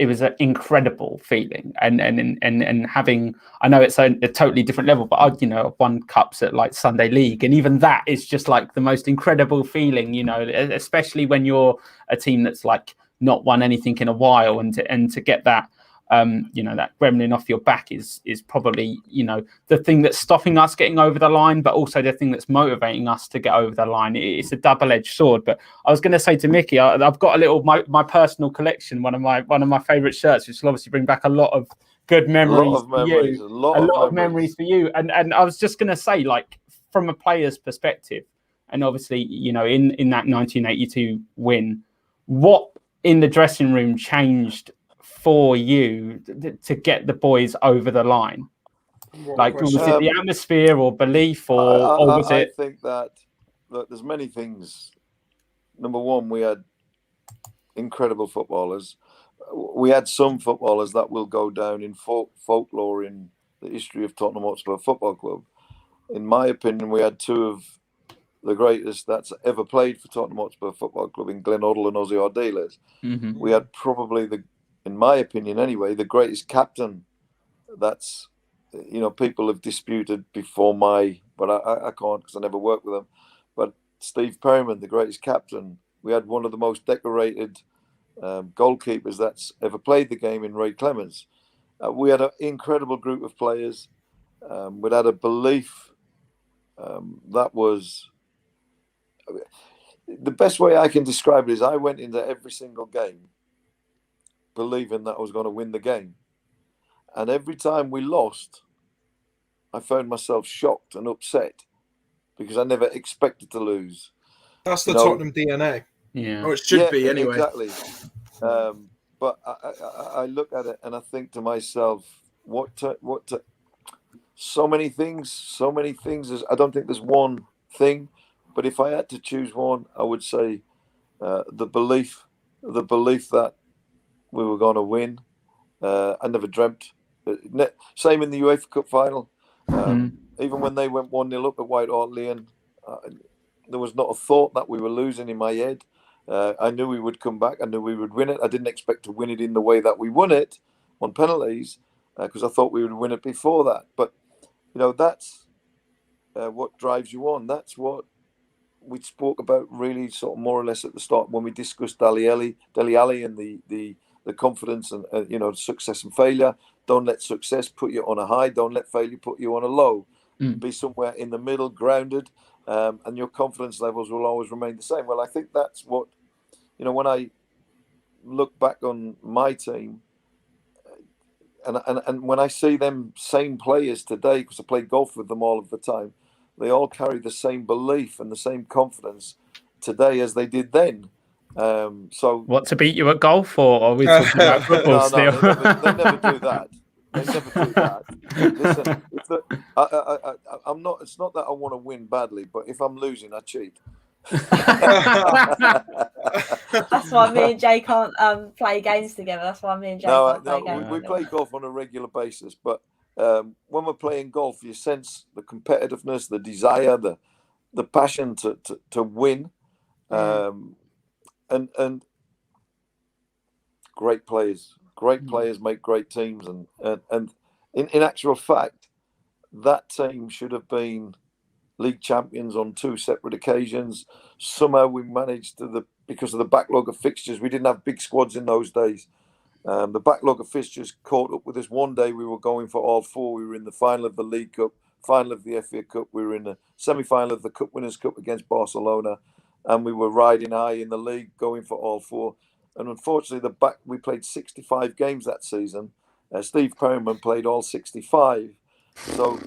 was an incredible feeling, and having, I know it's a totally different level, but I've won cups at like Sunday League, and even that is just like the most incredible feeling, especially when you're a team that's like not won anything in a while, and to get that that gremlin off your back is probably the thing that's stopping us getting over the line, but also the thing that's motivating us to get over the line. It's a double-edged sword. But I was going to say to Micky, I've got a little my personal collection, one of my favorite shirts, which will obviously bring back a lot of good memories for you. A lot of memories for you. And I was just going to say, like, from a player's perspective, and obviously in that 1982 win, what in the dressing room changed for you to get the boys over the line? Like, was it the atmosphere or belief, or was it? I think that, look, there's many things. Number one, we had incredible footballers. We had some footballers that will go down in folklore in the history of Tottenham Hotspur Football Club. In my opinion, we had two of the greatest that's ever played for Tottenham Hotspur Football Club in Glenn Hoddle and Ozzy Ardiles. Mm-hmm. We had probably in my opinion anyway, the greatest captain that's, people have disputed before but I can't because I never worked with him. But Steve Perryman, the greatest captain. We had one of the most decorated goalkeepers that's ever played the game in Ray Clemens. We had an incredible group of players. We had a belief that was... The best way I can describe it is I went into every single game believing that I was going to win the game. And every time we lost, I found myself shocked and upset because I never expected to lose. That's the Tottenham DNA. Yeah. Or it should be anyway. Exactly. But I look at it and I think to myself, so many things. I don't think there's one thing, but if I had to choose one, I would say the belief that we were going to win. I never dreamt. Same in the UEFA Cup final. Even when they went 1-0 up at White Hart Lane, there was not a thought that we were losing in my head. I knew we would come back. I knew we would win it. I didn't expect to win it in the way that we won it on penalties because I thought we would win it before that. But, that's what drives you on. That's what we spoke about really sort of more or less at the start when we discussed Dele Alli and the confidence and, success and failure. Don't let success put you on a high. Don't let failure put you on a low. Be somewhere in the middle, grounded, and your confidence levels will always remain the same. Well, I think that's what, when I look back on my team and when I see them same players today, because I play golf with them all of the time, they all carry the same belief and the same confidence today as they did then. So what, to beat you at golf, or are we talking about football still? They never do that. They never do that. Listen, I'm not. It's not that I want to win badly, but if I'm losing, I cheat. That's why me and Jay can't play games together. That's why me and Jay can't play games. We play golf on a regular basis, but when we're playing golf, you sense the competitiveness, the desire, the passion to win. And great players make great teams, and in actual fact, that team should have been league champions on 2 separate occasions. Somehow we managed because of the backlog of fixtures. We didn't have big squads in those days. The backlog of fixtures caught up with us. One day we were going for all 4. We were in the final of the League Cup, final of the FA Cup. We were in the semi-final of the Cup Winners' Cup against Barcelona. And we were riding high in the league, going for all 4. And unfortunately, we played 65 games that season. Steve Perryman played all 65. So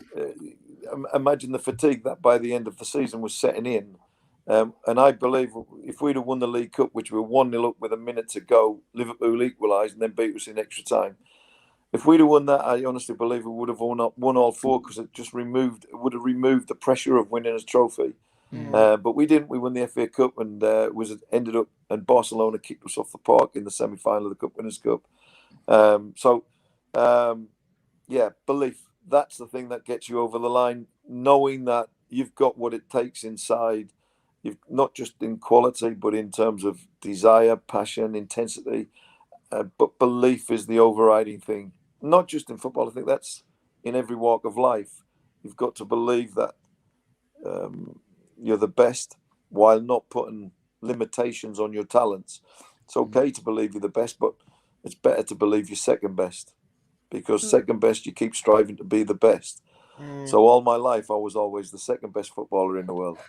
imagine the fatigue that by the end of the season was setting in. And I believe if we'd have won the League Cup, which we were 1-0 up with a minute to go, Liverpool equalised and then beat us in extra time. if we'd have won that, I honestly believe we would have won all four, because it would have removed the pressure of winning a trophy. But we didn't. We won the FA Cup, and and Barcelona kicked us off the park in the semi-final of the Cup Winners' Cup. Belief. That's the thing that gets you over the line, knowing that you've got what it takes inside. You've not just in quality, but in terms of desire, passion, intensity. But belief is the overriding thing. Not just in football. I think that's in every walk of life. You've got to believe that you're the best, while not putting limitations on your talents. It's okay to believe you're the best, but it's better to believe you're second best, because second best, you keep striving to be the best. So all my life, I was always the second best footballer in the world.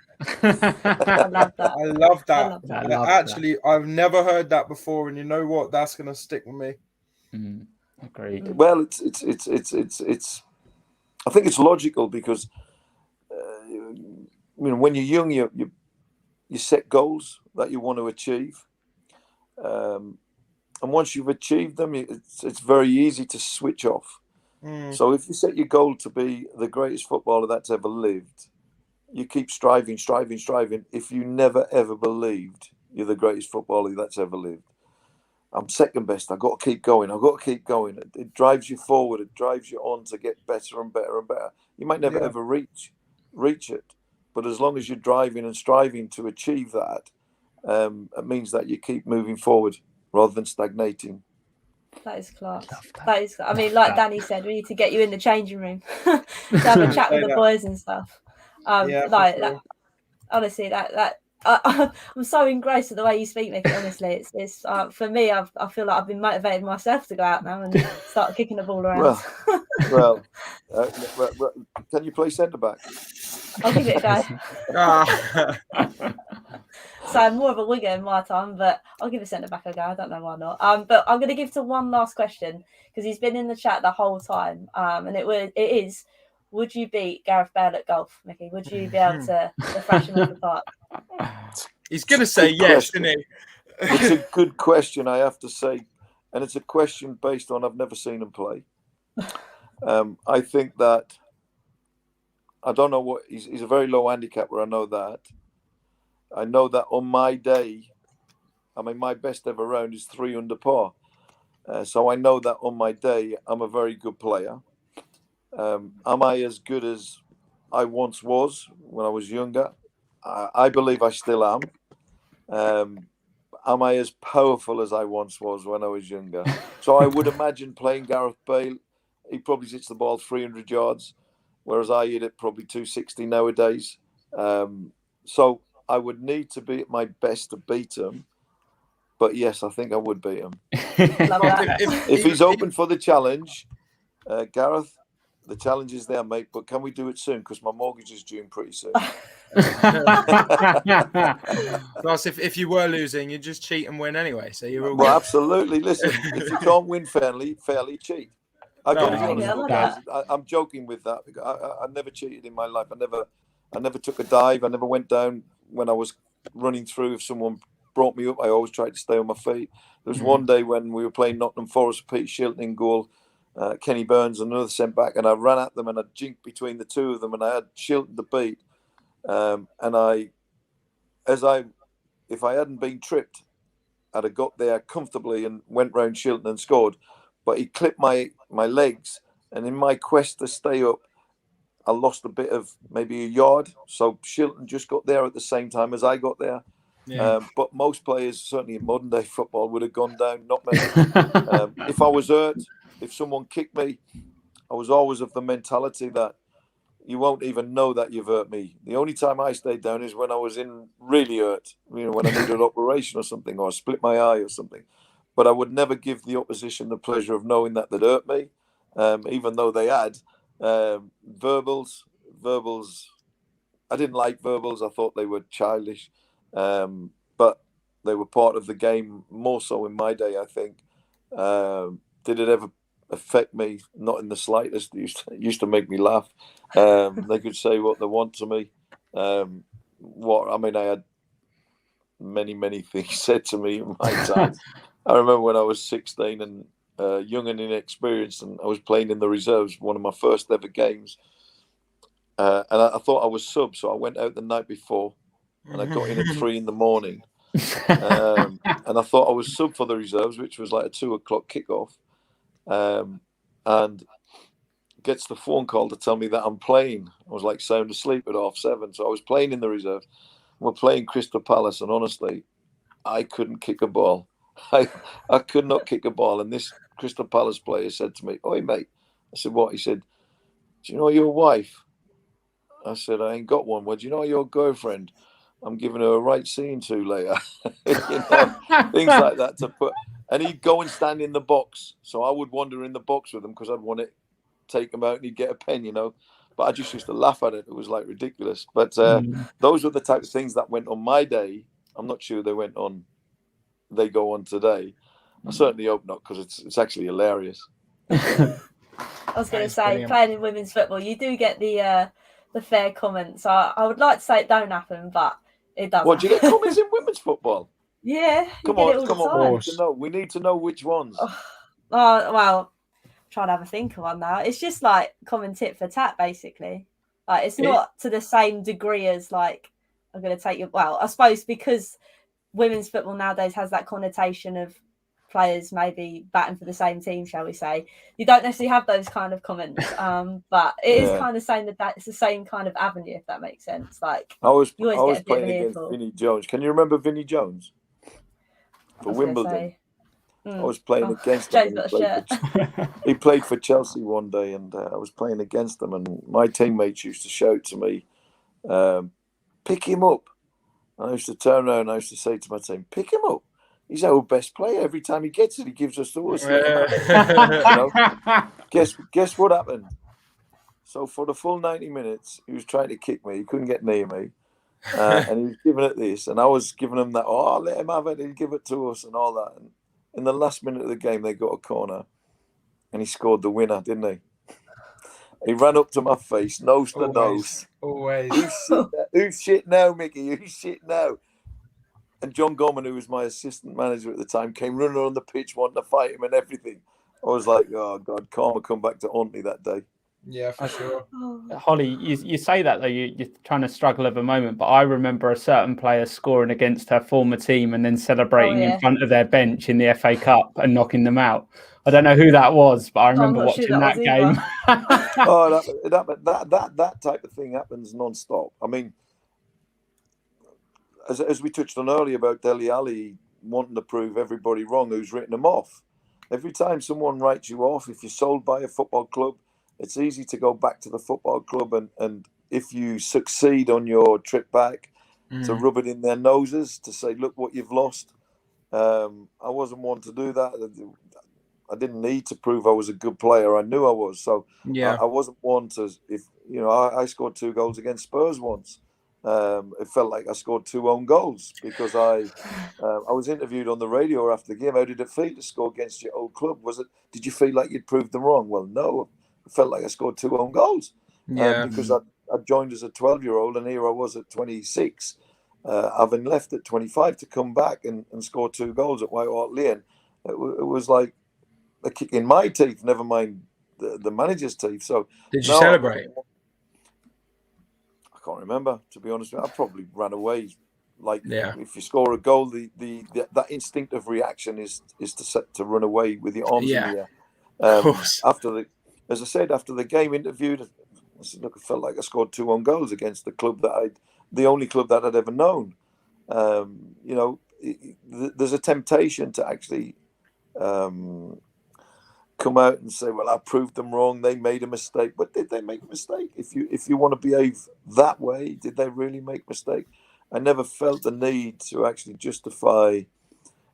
I love that. I love that. I love that. Actually, I've never heard that before, and you know what? That's gonna stick with me. Agreed. Well, it's. I think it's logical, because when you're young, you set goals that you want to achieve, and once you've achieved them, it's very easy to switch off. So if you set your goal to be the greatest footballer that's ever lived, you keep striving. If you never ever believed you're the greatest footballer that's ever lived, I'm second best, I've got to keep going. It drives you forward. It drives you on to get better and better and better. You might never ever reach it, but as long as you're driving and striving to achieve that, it means that you keep moving forward rather than stagnating. That is class. I mean, like Danny said, we need to get you in the changing room to have a chat with the boys and stuff. Honestly, I'm so engrossed with the way you speak, Micky. Honestly, it's for me. I feel like I've been motivated myself to go out now and start kicking the ball around. Well, can you play centre back? I'll give it a go. So I'm more of a winger in my time, but I'll give a centre back a go. I don't know why not. But I'm going to give to one last question, because he's been in the chat the whole time, and it is: would you beat Gareth Bale at golf, Micky? Would you be able to thrash him off the park? He's going to say yes, isn't he? It's a good question, I have to say, and it's a question based on I've never seen him play. I think that I don't know what he's a very low handicapper. I know that. I know that on my day, my best ever round is 3 under par. So I know that on my day, I'm a very good player. Am I as good as I once was when I was younger? I believe I still am. Am I as powerful as I once was when I was younger? So I would imagine playing Gareth Bale, he probably hits the ball 300 yards, whereas I hit it probably 260 nowadays. So I would need to be at my best to beat him. But yes, I think I would beat him. If he's open for the challenge, Gareth, the challenge is there, mate. But can we do it soon? Because my mortgage is due pretty soon. Plus, if you were losing, you'd just cheat and win anyway. So you're all well, good. absolutely. Listen, if you can't win fairly cheat. I got to be honest, guys. I'm joking with that, because I never cheated in my life. I never took a dive. I never went down when I was running through. If someone brought me up, I always tried to stay on my feet. There was one day when we were playing Nottingham Forest, Pete Shilton in goal, Kenny Burns another centre back, and I ran at them and I jinked between the two of them, and I had Shilton to beat. If I hadn't been tripped, I'd have got there comfortably and went round Shilton and scored. But he clipped my legs, and in my quest to stay up, I lost a bit of maybe a yard. So Shilton just got there at the same time as I got there. Yeah. But most players, certainly in modern day football, would have gone down, not me. If I was hurt, if someone kicked me, I was always of the mentality that you won't even know that you've hurt me. The only time I stayed down is when I was in really hurt, when I needed an operation or something, or I split my eye or something. But I would never give the opposition the pleasure of knowing that they'd hurt me, even though they had. Verbals. I didn't like verbals. I thought they were childish, but they were part of the game more so in my day, I think. Did it ever affect me? Not in the slightest. It used to make me laugh. They could say what they want to me. I had many things said to me in my time. I remember when I was 16 and young and inexperienced, and I was playing in the reserves, one of my first ever games. And I thought I was sub, so I went out the night before, and I got in at 3 a.m. And I thought I was sub for the reserves, which was like a 2 o'clock kickoff. And gets the phone call to tell me that I'm playing. I was like sound asleep at 7:30, so I was playing in the reserves. We're playing Crystal Palace, and honestly, I couldn't kick a ball. I could not kick a ball. And this Crystal Palace player said to me, "Oi, mate." I said, "What?" He said, "Do you know your wife?" I said, "I ain't got one." "Well, do you know your girlfriend? I'm giving her a right scene to later." Things like that to put. And he'd go and stand in the box. So I would wander in the box with him because I'd want to take him out and he'd get a pen, But I just used to laugh at it. It was like ridiculous. But those were the type of things that went on my day. I'm not sure they go on today. I certainly hope not, because it's actually hilarious. I was going to say, brilliant. playing in women's football, you do get the fair comments. I would like to say it don't happen, but it does. What, do you get comments in women's football? Yeah. Come on. We need to know which ones. Oh, well, I'm trying to have a think of one now. It's just like common tit for tat, basically. Like, it's not to the same degree as like, I'm going to take you. Well, I suppose because women's football nowadays has that connotation of players maybe batting for the same team, shall we say. You don't necessarily have those kind of comments, but it is kind of saying that it's the same kind of avenue, if that makes sense. Like, I was you always get a bit playing of an against earful. Vinnie Jones. Can you remember Vinnie Jones? For Wimbledon. I was playing against him. He played for Chelsea one day, and I was playing against him, and my teammates used to shout to me, "Pick him up." And I used to turn around and I used to say to my team, "Pick him up. He's our best player. Every time he gets it, he gives us to us." Guess what happened? So for the full 90 minutes, he was trying to kick me. He couldn't get near me. And he was giving it this. And I was giving him that, let him have it. He'll give it to us and all that. And in the last minute of the game, they got a corner. And he scored the winner, didn't he? He ran up to my face, nose to nose. Always. Who's shit now, Mickey? Who's shit now? And John Gorman, who was my assistant manager at the time, came running on the pitch wanting to fight him and everything. I was like, oh, God, karma come back to haunt me that day. Yeah, for sure. Hollie, you say that, though, you're trying to struggle at the moment, but I remember a certain player scoring against her former team and then celebrating in front of their bench in the FA Cup and knocking them out. I don't know who that was, but I remember watching that game. That type of thing happens non-stop. I mean, as we touched on earlier about Dele Alli wanting to prove everybody wrong who's written him off. Every time someone writes you off, if you're sold by a football club, it's easy to go back to the football club and if you succeed on your trip back, to rub it in their noses, to say, look what you've lost. I wasn't one to do that. I didn't need to prove I was a good player. I knew I was. So I wasn't one to, I scored 2 goals against Spurs once. It felt like I scored 2 own goals because I was interviewed on the radio after the game. How did it feel to score against your old club? Did you feel like you'd proved them wrong? Well, no. I felt like I scored 2 own goals because I joined as a 12-year-old and here I was at 26, having left at 25 to come back and score 2 goals at White Hart Lane. It was like a kick in my teeth, never mind the manager's teeth. So did you celebrate? I can't remember, to be honest with you. I probably ran away. If you score a goal, that instinctive reaction is to run away with your arms in the air. Of course. As I said, after the game interviewed, I said, look, I felt like I scored 2 own goals against the only club that I'd ever known. There's a temptation to actually come out and say, well, I proved them wrong. They made a mistake. But did they make a mistake? If you want to behave that way, did they really make a mistake? I never felt the need to actually justify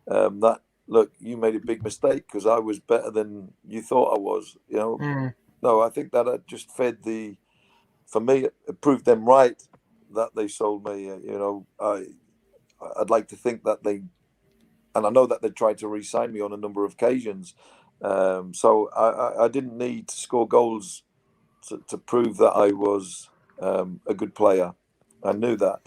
that. Look, you made a big mistake because I was better than you thought I was. No, I think that it just for me, it proved them right that they sold me. I'd like to think that and I know that they tried to re-sign me on a number of occasions. So I didn't need to score goals to prove that I was a good player. I knew that.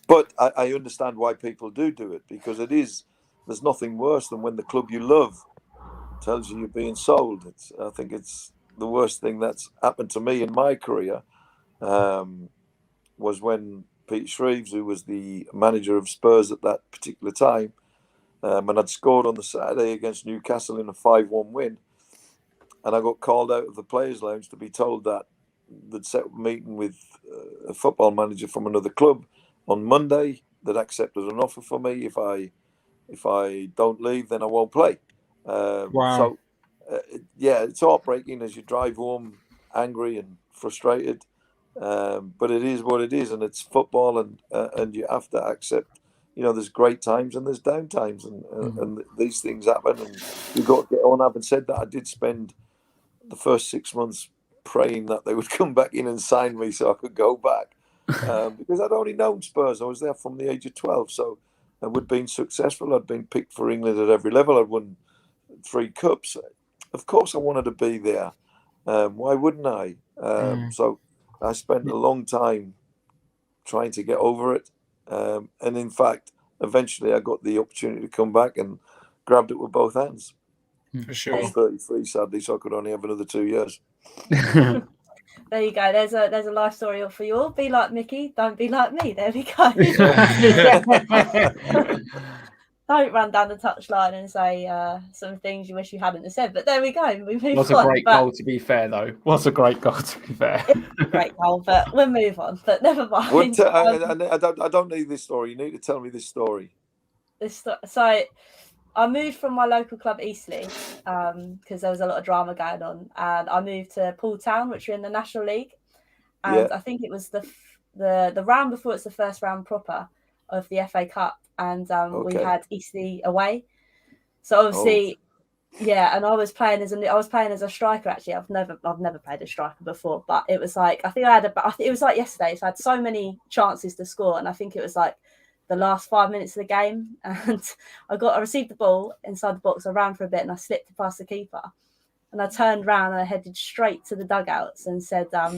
But I understand why people do it because there's nothing worse than when the club you love tells you you're being sold. I think it's the worst thing that's happened to me in my career. Was when Peter Shreves, who was the manager of Spurs at that particular time, and I'd scored on the Saturday against Newcastle in a 5-1 win, and I got called out of the players' lounge to be told that they'd set up a meeting with a football manager from another club on Monday that accepted an offer for me. If I don't leave, then I won't play. Wow. So, yeah, it's heartbreaking as you drive home angry and frustrated. But it is what it is, and it's football, and you have to accept. There's great times and there's down times, and these things happen, and you've got to get on. Having said that, I did spend the first 6 months praying that they would come back in and sign me so I could go back, because I'd only known Spurs. I was there from the age of 12, so I would been successful. I'd been picked for England at every level. I'd won 3 cups. Of course, I wanted to be there. Why wouldn't I? So I spent a long time trying to get over it. And in fact, eventually I got the opportunity to come back and grabbed it with both hands. For I sure. was 33, sadly, so I could only have another 2 years. There you go. There's a life story for you all. Be like Micky, don't be like me. There we go. Don't run down the touchline and say some things you wish you hadn't have said. But there we go. We move on. Was a great goal, to be fair, though. Was a great goal, to be fair. Great goal, but we'll move on. But never mind. I don't need this story. You need to tell me this story. So I moved from my local club, Eastleigh, because there was a lot of drama going on, and I moved to Poole Town, which are in the National League, and I think it was the round before it's the first round proper of the FA Cup, and we had Eastleigh away. So obviously, and I was playing as a striker. Actually, I've never played a striker before, but it was like it was like yesterday. So I had so many chances to score, and I think it was like the last 5 minutes of the game, and I received the ball inside the box. I ran for a bit and I slipped past the keeper, and I turned around and I headed straight to the dugouts and said, "What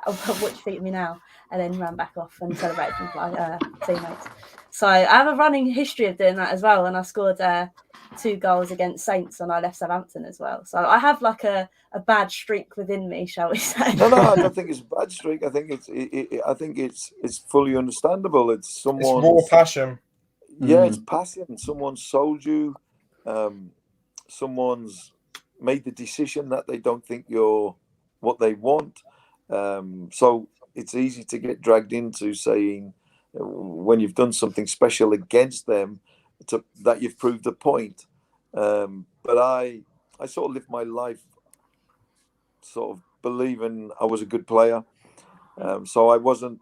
do you think of me now?" And then ran back off and celebrated with my teammates. So I have a running history of doing that as well, and I scored 2 goals against Saints when I left Southampton as well. So I have like a bad streak within me, shall we say? No, I don't think it's a bad streak. I think it's fully understandable. It's more passion. Yeah, it's passion. Someone sold you. Someone's made the decision that they don't think you're what they want. So it's easy to get dragged into saying when you've done something special against them that you've proved a point. But I sort of lived my life sort of believing I was a good player. So I wasn't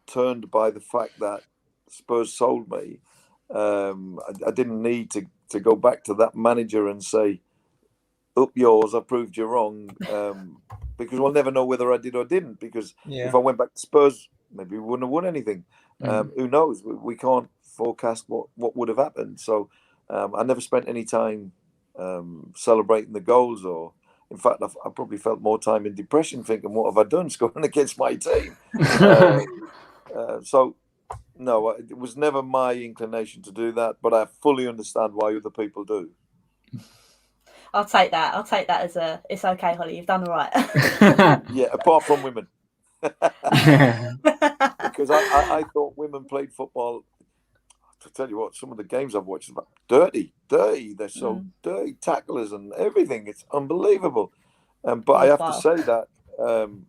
turned by the fact that Spurs sold me. I didn't need to go back to that manager and say, up yours, I proved you wrong. Because we'll never know whether I did or didn't. Because if I went back to Spurs, maybe we wouldn't have won anything. Who knows? We can't forecast what would have happened. So I never spent any time celebrating the goals, or in fact, I probably felt more time in depression thinking, what have I done scoring against my team? So no, it was never my inclination to do that, but I fully understand why other people do. I'll take that as it's okay, Hollie, you've done all right. Yeah, apart from women. Because I thought women played football. To tell you what, some of the games I've watched are dirty. They're so dirty, tacklers and everything. It's unbelievable. But I have to say that, and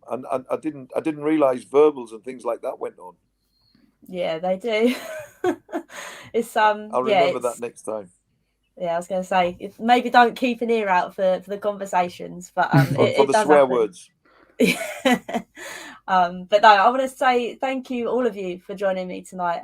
I didn't realise verbals and things like that went on. Yeah, they do. It's I'll remember that next time. Yeah, I was going to say, maybe don't keep an ear out for the conversations, but for the swear words. But no, I want to say thank you, all of you, for joining me tonight.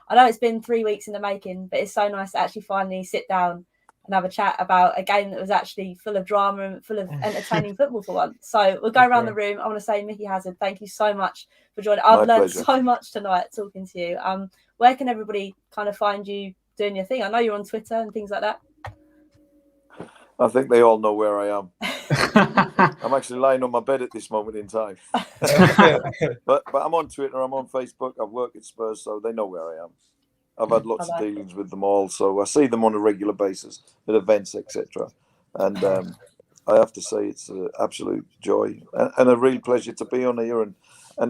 I know it's been 3 weeks in the making, but it's so nice to actually finally sit down and have a chat about a game that was actually full of drama and full of entertaining football for once. So we'll go around the room. I want to say, Micky Hazard, thank you so much for joining. I've learned so much tonight talking to you. Where can everybody kind of find you doing your thing? I know you're on Twitter and things like that. I think they all know where I am. I'm actually lying on my bed at this moment in time. but I'm on Twitter, I'm on Facebook, I work at Spurs, so they know where I am. I've had lots of dealings with them all, so I see them on a regular basis at events, etc. And I have to say it's an absolute joy and a real pleasure to be on here, and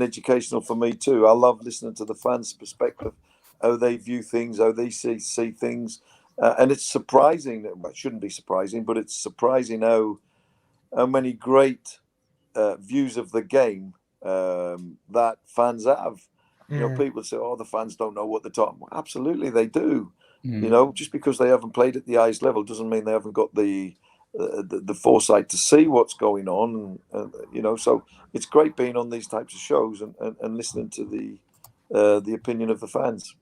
educational for me too. I love listening to the fans' perspective, how they view things, how they see things. And it's surprising, well, it shouldn't be surprising, but it's surprising how many great views of the game that fans have. You know, people say, "Oh, the fans don't know what they're talking about." Well, absolutely, they do. You know, just because they haven't played at the highest level doesn't mean they haven't got the foresight to see what's going on. You know, so it's great being on these types of shows and listening to the opinion of the fans.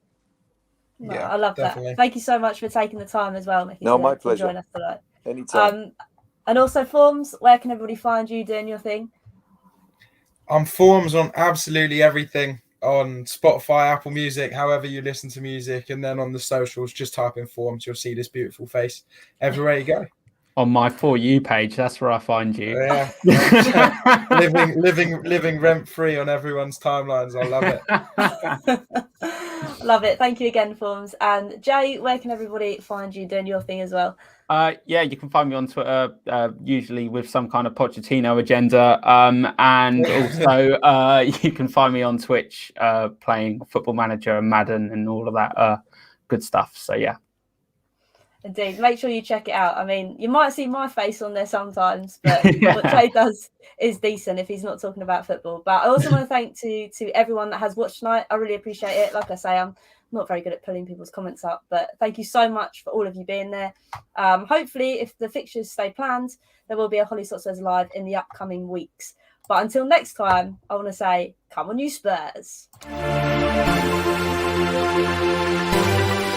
Yeah, I love definitely. that. Thank you so much for taking the time as well, Micky. No, my pleasure. To join us tonight. Anytime. And also, Formz, where can everybody find you doing your thing? I'm Formz on absolutely everything, on Spotify, Apple Music, however you listen to music, and then on the socials, just type in Formz, you'll see this beautiful face everywhere you go. On my For You page, that's where I find you. Yeah, living rent free on everyone's timelines. I love it. Love it. Thank you again, Formz. And Jay, where can everybody find you doing your thing as well? Yeah, you can find me on Twitter, usually with some kind of Pochettino agenda. And also you can find me on Twitch playing Football Manager and Madden and all of that good stuff. So, yeah. Indeed. Make sure you check it out. I mean, you might see my face on there sometimes, but what Jay does is decent if he's not talking about football. But I also want to thank to everyone that has watched tonight. I really appreciate it. Like I say, I'm not very good at pulling people's comments up, but thank you so much for all of you being there. Hopefully, if the fixtures stay planned, there will be a Hollie Hotspurs live in the upcoming weeks. But until next time, I want to say, come on, you Spurs.